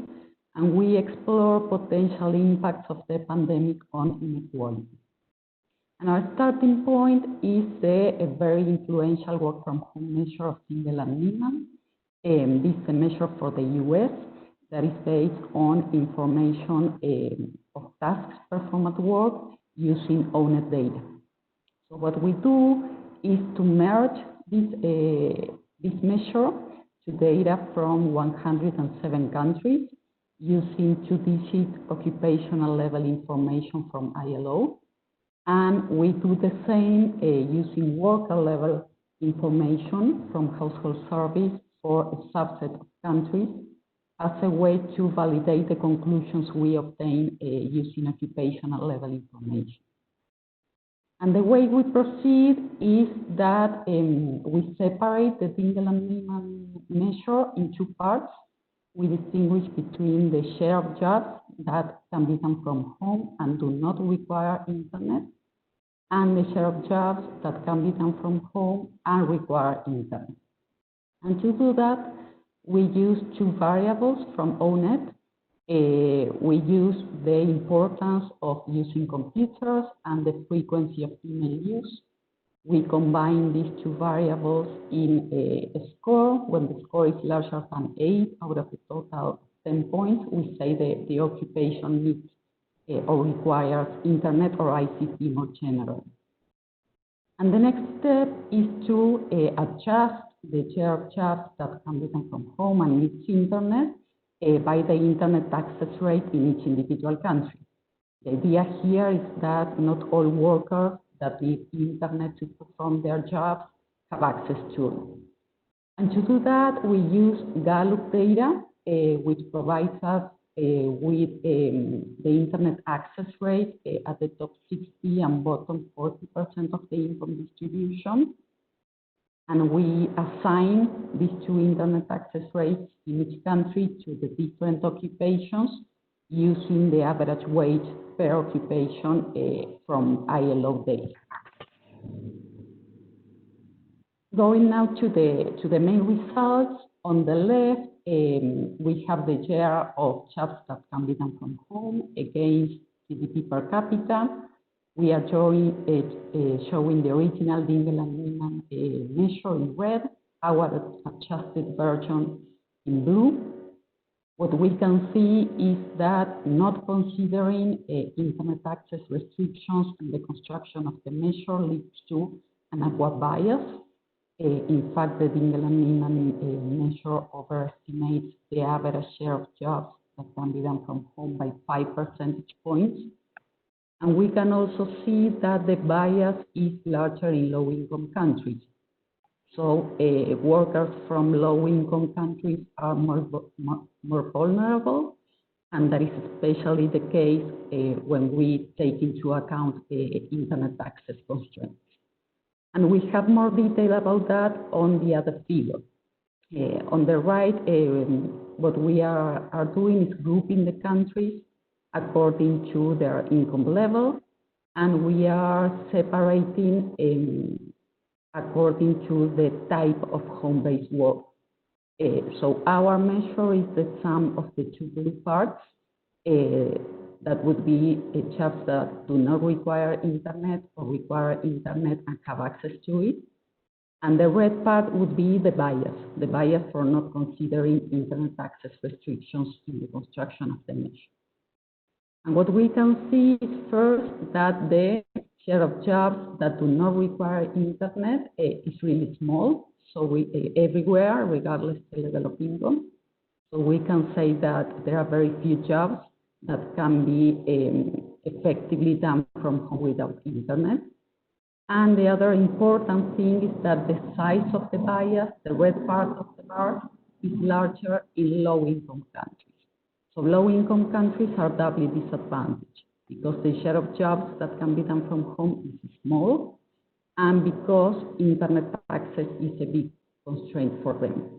and we explore potential impacts of the pandemic on inequality. And our starting point is a very influential work from home measure of Zimmermann. This is a measure for the US that is based on information of tasks performed at work using owned data. So what we do is to merge this measure to data from 107 countries using 2-digit occupational level information from ILO. And we do the same using worker level information from household surveys for a subset of countries as a way to validate the conclusions we obtain using occupational level information. And the way we proceed is that we separate the Dingle and Niemann measure in two parts. We distinguish between the share of jobs that can be done from home and do not require internet, and the share of jobs that can be done from home and require internet. And to do that, we use two variables from ONET. We use the importance of using computers and the frequency of email use. We combine these two variables in a score. When the score is larger than 8 out of the total 10 points, we say the occupation needs or requires internet or ICT more generally. And the next step is to adjust the share of jobs that can be done from home and needs internet by the internet access rate in each individual country. The idea here is that not all workers that need internet to perform their jobs have access to it. And to do that, we use Gallup data, which provides us with the internet access rate at the top 60 and bottom 40% of the income distribution. And we assign these two internet access rates in each country to the different occupations using the average wage per occupation from ILO data. Going now to the main results, on the left, we have the share of jobs that can be done from home against GDP per capita. We are showing the original Dingle and Niemann measure in red, our adjusted version in blue. What we can see is that not considering internet access restrictions and the construction of the measure leads to an upward bias. In fact, the Dingle and Niemann measure overestimates the average share of jobs that can be done from home by 5 percentage points. And we can also see that the bias is larger in low-income countries. So workers from low-income countries are more vulnerable, and that is especially the case when we take into account internet access constraints. And we have more detail about that on the other figure. On the right, what we are doing is grouping the countries according to their income level, and we are separating according to the type of home-based work. So our measure is the sum of the two blue parts. That would be jobs that do not require internet or require internet and have access to it. And the red part would be the bias for not considering internet access restrictions in the construction of the measure. And what we can see is first that the share of jobs that do not require internet is really small. So we everywhere, regardless of the level of income. So we can say that there are very few jobs that can be effectively done from home without internet. And the other important thing is that the size of the bias, the red part of the bar, is larger in low-income countries. So low-income countries are doubly disadvantaged because the share of jobs that can be done from home is small, and because internet access is a big constraint for them.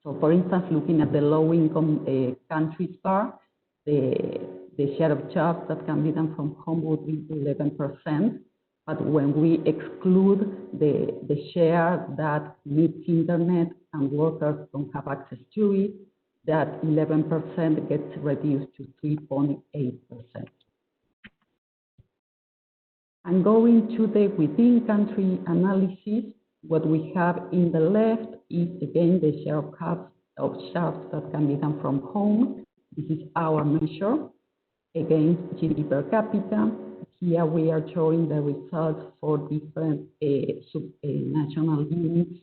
So for instance, looking at the low-income countries bar, the share of jobs that can be done from home would be 11%. But when we exclude the share that needs internet and workers don't have access to it, that 11% gets reduced to 3.8%. And going to the within-country analysis, what we have in the left is, again, the share of jobs that can be done from home. This is our measure against GDP per capita. Here we are showing the results for different national units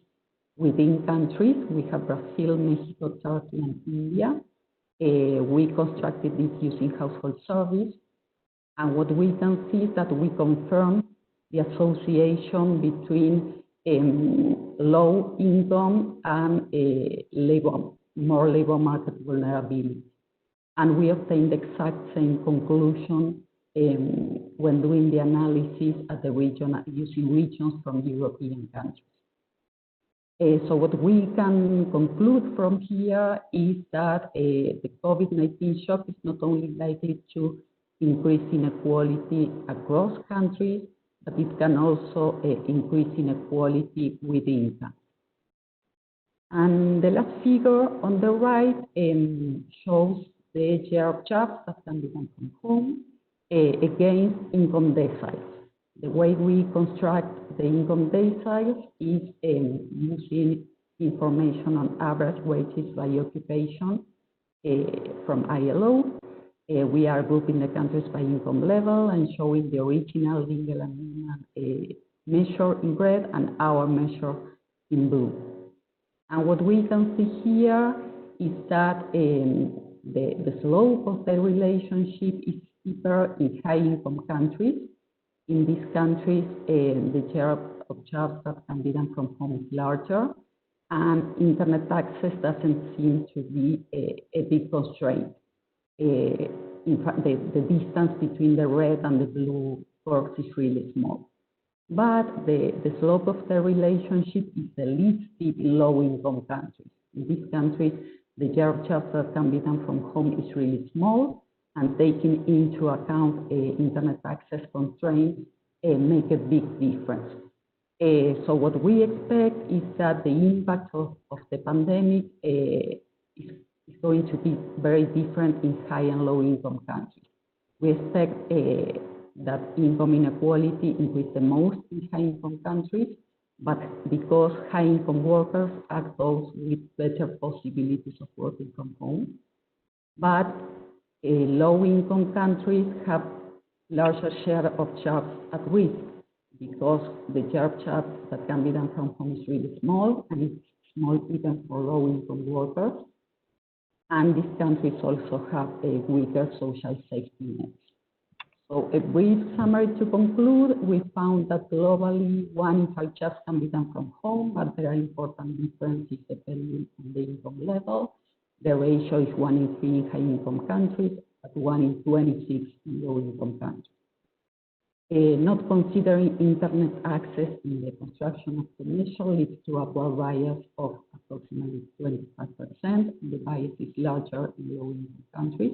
within countries. We have Brazil, Mexico, Turkey, and India. We constructed this using household surveys. And what we can see is that we confirm the association between low income and more labor market vulnerability. And we obtained the exact same conclusion when doing the analysis at the region, using regions from European countries. So what we can conclude from here is that the COVID-19 shock is not only likely to increase inequality across countries, but it can also increase inequality within countries. And the last figure on the right shows the share of jobs that can be done from home against income deciles. The way we construct the income deciles is using information on average wages by occupation from ILO. We are grouping the countries by income level and showing the original legal and measure in red and our measure in blue. And what we can see here is that the slope of the relationship is steeper in high-income countries. In these countries, the share of jobs that can be done from home is larger, and internet access doesn't seem to be a big constraint. In fact, the distance between the red and the blue curves is really small. But the slope of the relationship is the least steep in low-income countries. In these countries, the share of jobs that can be done from home is really small, and taking into account internet access constraints make a big difference. So what we expect is that the impact of the pandemic is going to be very different in high and low income countries. We expect that income inequality increase the most in high income countries, but because high income workers are those with better possibilities of working from home. But low-income countries have larger share of jobs at risk because the share of jobs that can be done from home is really small, and it's small even for low-income workers. And these countries also have a weaker social safety net. So a brief summary to conclude, we found that globally 1 in 5 jobs can be done from home, but there are important differences depending on the income level. The ratio is 1 in 3 in high-income countries, but 1 in 26 in low-income countries. Not considering internet access in the construction of the measure leads to a poor bias of approximately 25%. The bias is larger in low-income countries.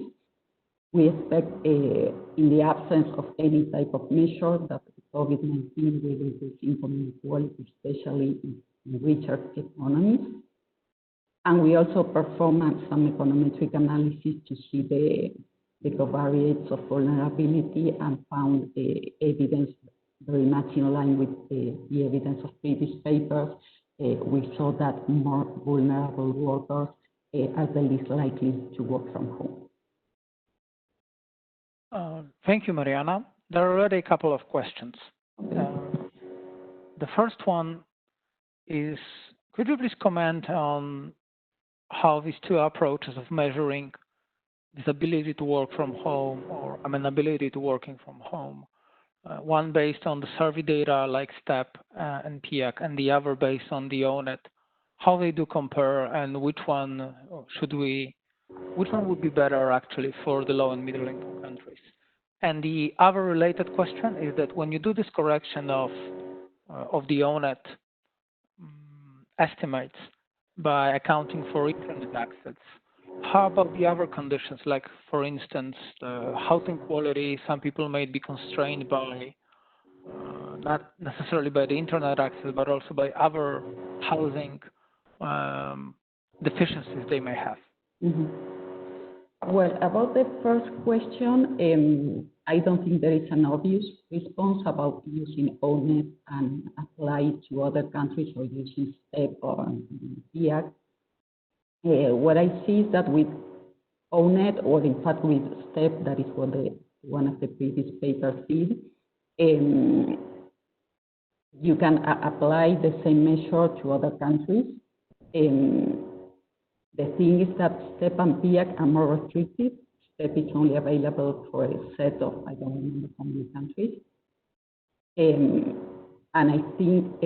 We expect, in the absence of any type of measure, that COVID-19 will increase income inequality, especially in richer economies. And we also performed some econometric analysis to see the covariates of vulnerability and found evidence very much in line with the evidence of previous papers. We saw that more vulnerable workers are the least likely to work from home.
Thank you, Mariana. There are already a couple of questions. The first one is, could you please comment on how these two approaches of measuring this ability to work from home or amenability to working from home, one based on the survey data like STEP and PIAC, and the other based on the ONET, how they do compare, and which one would be better actually for the low and middle income countries? And the other related question is that when you do this correction of the ONET estimates by accounting for internet access, how about the other conditions, like for instance, housing quality? Some people may be constrained by not necessarily by the internet access, but also by other housing deficiencies they may have.
Well, about the first question, I don't think there is an obvious response about using ONET and apply it to other countries or using STEP or PIAC. What I see is that with ONET, or in fact with STEP, that is what one of the previous papers did, you can apply the same measure to other countries. The thing is that STEP and PIAC are more restrictive. STEP is only available for a set of, I don't remember how many countries. And I think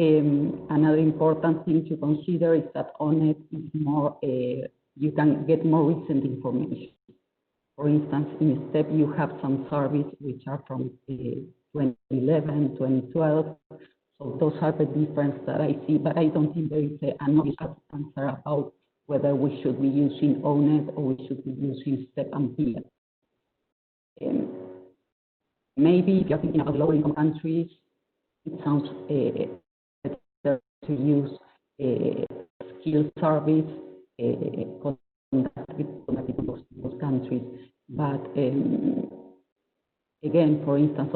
another important thing to consider is that ONET is more, you can get more recent information. For instance, in STEP, you have some surveys which are from 2011, 2012. So those are the difference that I see, but I don't think there is an obvious answer about whether we should be using ONET or we should be using STEP and PIAC. Maybe if you're thinking about low-income countries, it sounds better to use skill service conducted in those countries. But again, for instance,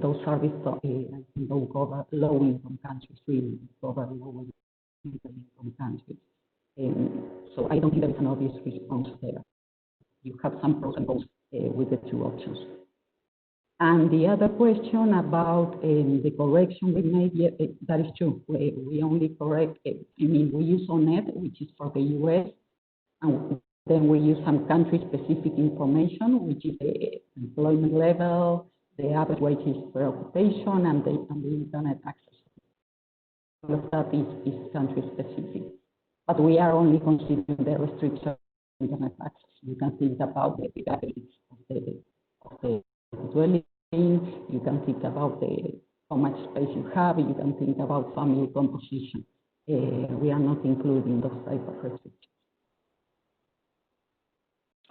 those services don't cover low-income countries, really cover low-income countries. So I don't think there is an obvious response there. You have some pros and cons with the two options. And the other question about the correction we made, yeah, that is true. We only correct, we use ONET, which is for the US, and then we use some country-specific information, which is the employment level, the average wages per occupation, and the internet access. All of that is country-specific. But we are only considering the restriction of internet access. You can think about the abilities of the dwelling, you can think about how much space you have, you can think about family composition. We are not including those type of restrictions.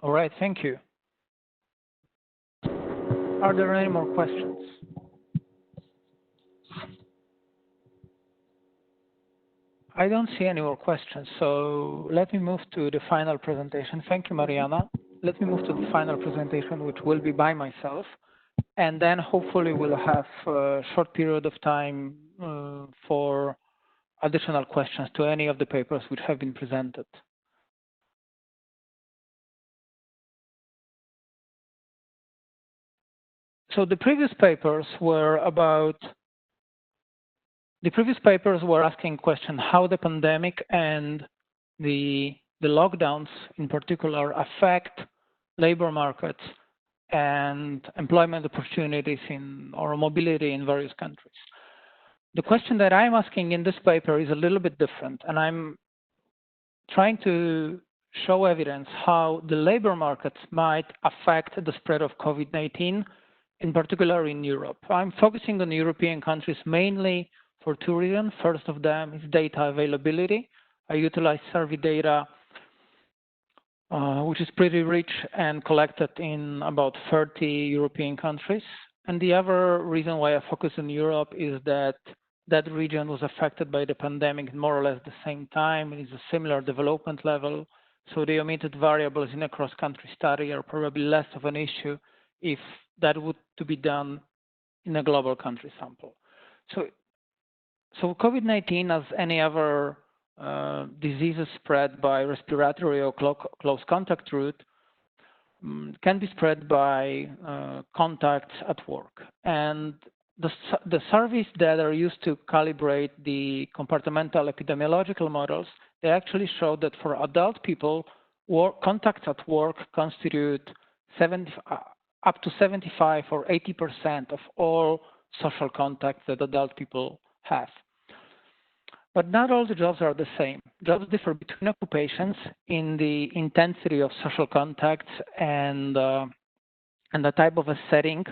All right, thank you. Are there any more questions? I don't see any more questions, so let me move to the final presentation. Thank you, Mariana. Let me move to the final presentation, which will be by myself, and then hopefully we'll have a short period of time for additional questions to any of the papers which have been presented. So the previous papers were asking question how the pandemic and the lockdowns in particular affect labor markets and employment opportunities or mobility in various countries. The question that I'm asking in this paper is a little bit different, and I'm trying to show evidence how the labor markets might affect the spread of COVID-19, in particular in Europe. I'm focusing on European countries mainly for two reasons. First of them is data availability. I utilize survey data, which is pretty rich and collected in about 30 European countries. And the other reason why I focus on Europe is that that region was affected by the pandemic more or less the same time. It is a similar development level. So the omitted variables in a cross-country study are probably less of an issue if that would to be done in a global country sample. So COVID-19, as any other diseases spread by respiratory or close contact route, can be spread by contacts at work. And the surveys that are used to calibrate the compartmental epidemiological models, they actually show that for adult people, contacts at work constitute up to 75 or 80% of all social contacts that adult people have. But not all the jobs are the same. Jobs differ between occupations in the intensity of social contacts and the type of a setting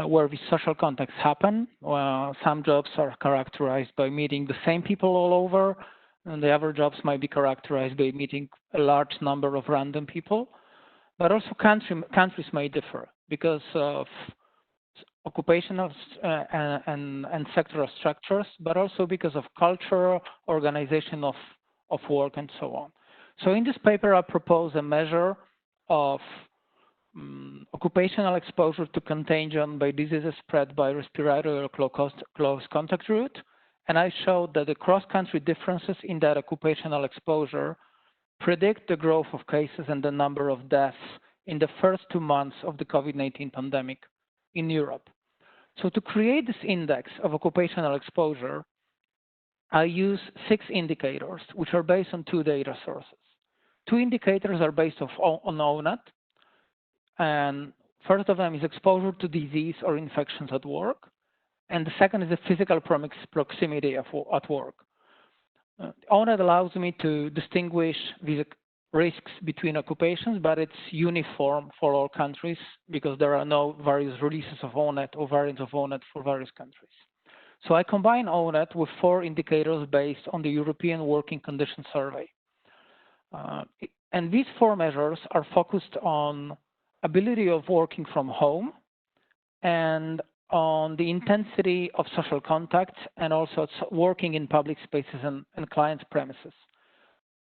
where these social contacts happen. Some jobs are characterized by meeting the same people all over, and the other jobs might be characterized by meeting a large number of random people. But also countries may differ because of occupational and sectoral structures, but also because of culture, organization of work, and so on. So in this paper, I propose a measure of occupational exposure to contagion by diseases spread by respiratory or close contact route. And I showed that the cross-country differences in that occupational exposure predict the growth of cases and the number of deaths in the first 2 months of the COVID-19 pandemic in Europe. So to create this index of occupational exposure, I use 6 indicators, which are based on 2 data sources. 2 indicators are based on ONET, and first of them is exposure to disease or infections at work, and the second is the physical proximity at work. ONET allows me to distinguish these risks between occupations, but it's uniform for all countries because there are no various releases of ONET or variants of ONET for various countries. So I combine ONET with 4 indicators based on the European Working Conditions Survey. And these 4 measures are focused on ability of working from home and on the intensity of social contacts and also working in public spaces and clients' premises.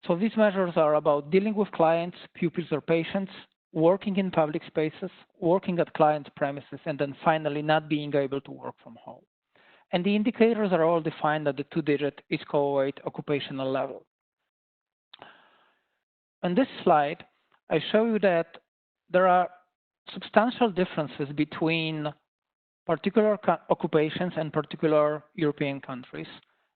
So these measures are about dealing with clients, pupils, or patients, working in public spaces, working at clients' premises, and then finally not being able to work from home. And the indicators are all defined at the 2-digit ISCO-08 occupational level. On this slide, I show you that there are substantial differences between particular occupations and particular European countries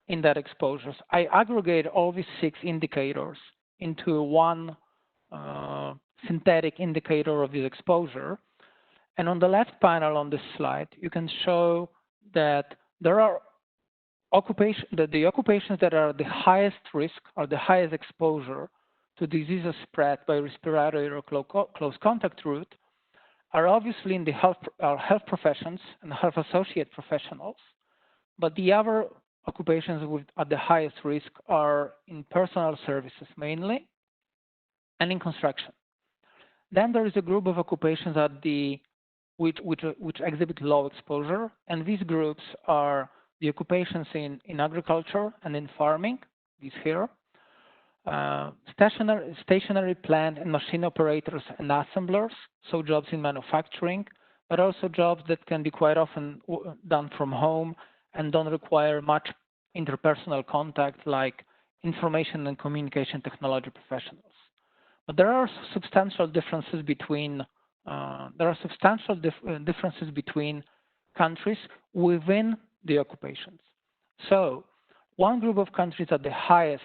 in that exposures. I aggregate all these 6 indicators into one synthetic indicator of this exposure. And on the left panel on this slide, you can show that there are the occupations that are the highest risk or the highest exposure to diseases spread by respiratory or close contact route are obviously in the health professions and health associate professionals, but the other occupations at the highest risk are in personal services mainly and in construction. Then there is a group of occupations at which exhibit low exposure, and these groups are the occupations in agriculture and in farming, these here, stationary plant and machine operators and assemblers, so jobs in manufacturing, but also jobs that can be quite often done from home and don't require much interpersonal contact, like information and communication technology professionals. But there are substantial differences between differences between countries within the occupations. So one group of countries at the highest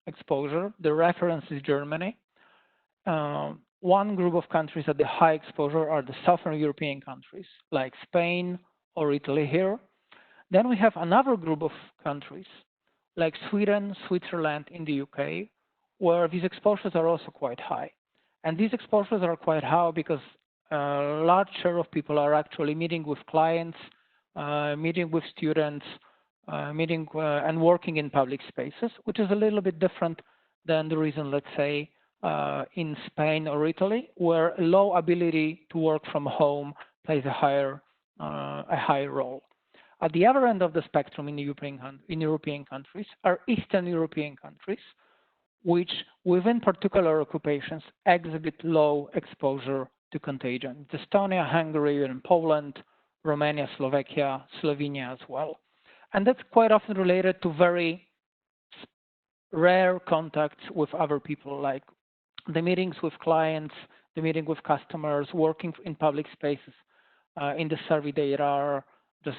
exposure, the reference is Germany. One group of countries at the high exposure are the Southern European countries, like Spain or Italy here. Then we have another group of countries, like Sweden, Switzerland, in the UK, where these exposures are also quite high. And these exposures are quite high because a large share of people are actually meeting with clients, meeting with students, and working in public spaces, which is a little bit different than the reason, let's say, in Spain or Italy, where low ability to work from home plays a higher role. At the other end of the spectrum in European countries are Eastern European countries, which within particular occupations exhibit low exposure to contagion. It's Estonia, Hungary, and Poland, Romania, Slovakia, Slovenia as well. And that's quite often related to very rare contacts with other people, like the meetings with clients, the meeting with customers, working in public spaces. In the survey data just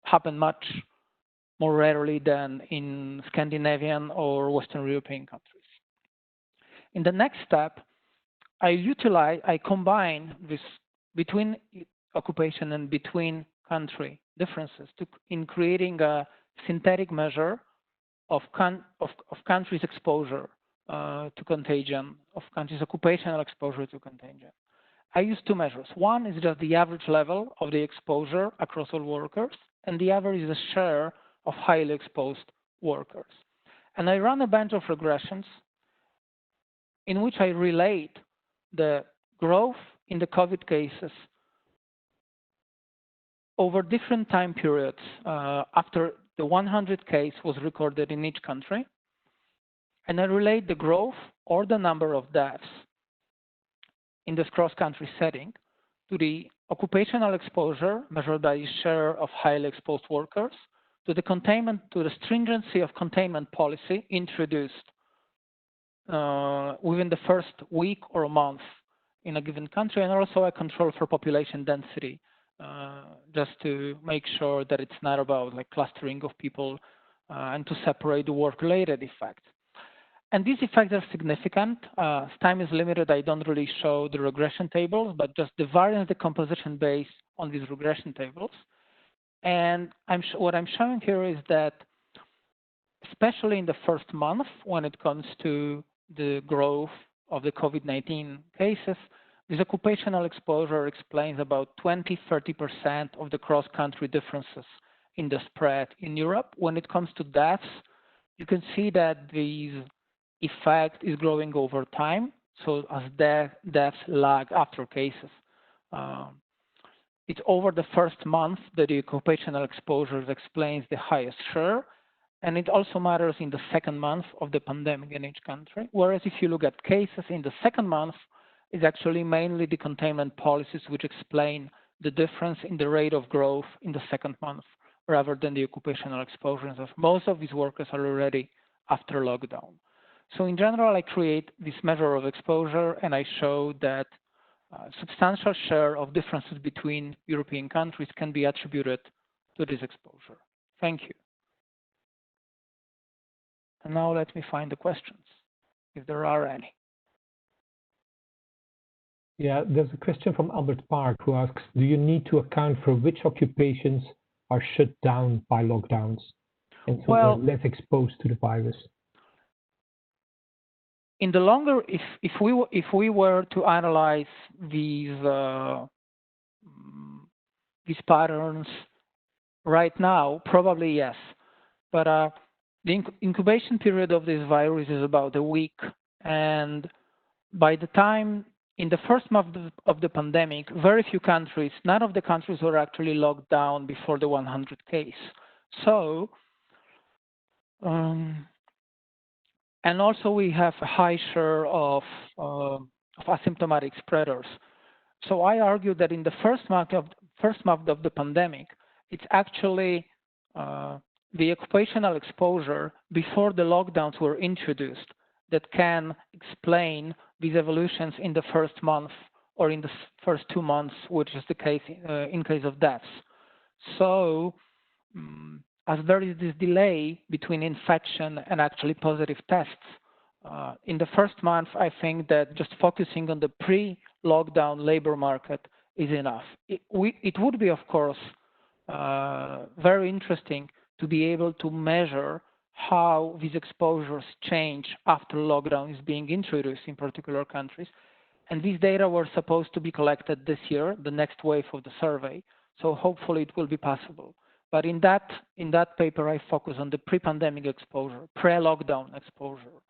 happen much more rarely than in Scandinavian or Western European countries. In the next step, I combine this between occupation and between country differences in creating a synthetic measure of countries' exposure to contagion, of countries' occupational exposure to contagion. I use two measures. One is just the average level of the exposure across all workers, and the other is the share of highly exposed workers. And I run a bunch of regressions in which I relate the growth in the COVID cases over different time periods after the 100 case was recorded in each country. And I relate the growth or the number of deaths in this cross-country setting to the occupational exposure measured by the share of highly exposed workers, to the containment, to the stringency of containment policy introduced within the first week or month in a given country, and also a control for population density, just to make sure that it's not about like clustering of people and to separate the work-related effects. And these effects are significant. As time is limited, I don't really show the regression tables, but just the variance decomposition based on these regression tables. And what I'm showing here is that, especially in the first month, when it comes to the growth of the COVID-19 cases, this occupational exposure explains about 20–30% of the cross-country differences in the spread in Europe. When it comes to deaths, you can see that this effect is growing over time. So as deaths lag after cases, it's over the first month that the occupational exposures explains the highest share. And it also matters in the second month of the pandemic in each country. Whereas if you look at cases in the second month, it's actually mainly the containment policies which explain the difference in the rate of growth in the second month, rather than the occupational exposures of most of these workers are already after lockdown. So in general, I create this measure of exposure, and I show that substantial share of differences between European countries can be attributed to this exposure. Thank you. And now let me find the questions, if there are any.
Yeah, there's a question from Albert Park who asks, do you need to account for which occupations are shut down by lockdowns and so are less exposed to the virus?
In the longer, if we were to analyze these patterns right now, probably yes. But the incubation period of this virus is about a week, and by the time in the first month of the pandemic, very few countries, none of the countries were actually locked down before the 100 case. So, and also we have a high share of asymptomatic spreaders. So I argue that in the first month of the pandemic, it's actually the occupational exposure before the lockdowns were introduced that can explain these evolutions in the first month or in the first 2 months, which is the case in case of deaths. So as there is this delay between infection and actually positive tests, in the first month, I think that just focusing on the pre-lockdown labor market is enough. It would be, of course, very interesting to be able to measure how these exposures change after lockdown is being introduced in particular countries. And these data were supposed to be collected this year, the next wave of the survey. So hopefully it will be possible. But in that paper, I focus on the pre-pandemic exposure, pre-lockdown exposure.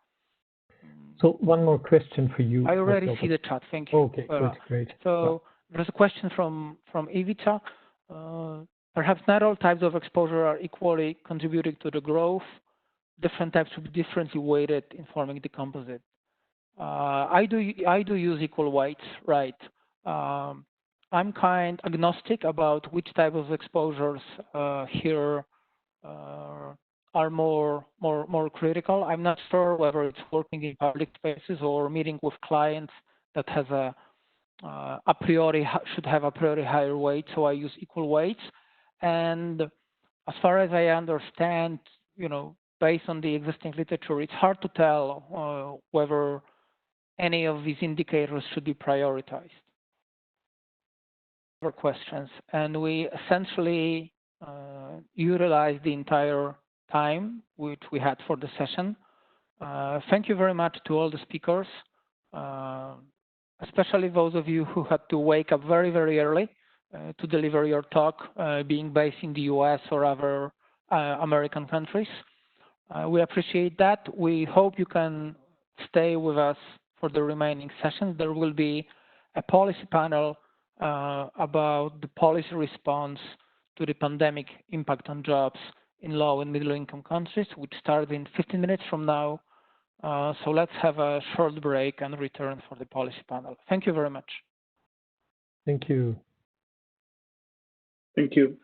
So one more question for you.
I already see the chat. Thank you.
Okay, great.
So there's a question from Ivica. Perhaps not all types of exposure are equally contributing to the growth. Different types will be differently weighted in forming the composite. I do use equal weights, right? I'm kind agnostic about which type of exposures here are more critical. I'm not sure whether it's working in public spaces or meeting with clients that has a priori should have a priori higher weight, so I use equal weights. And as far as I understand, based on the existing literature, it's hard to tell whether any of these indicators should be prioritized. For questions, and we essentially utilized the entire time which we had for the session. Thank you very much to all the speakers, especially those of you who had to wake up very, very early to deliver your talk, being based in the US or other American countries. We appreciate that. We hope you can stay with us for the remaining sessions. There will be a policy panel about the policy response to the pandemic impact on jobs in low and middle income countries, which starts in 15 minutes from now. So let's have a short break and return for the policy panel. Thank you very much.
Thank you.
Thank you.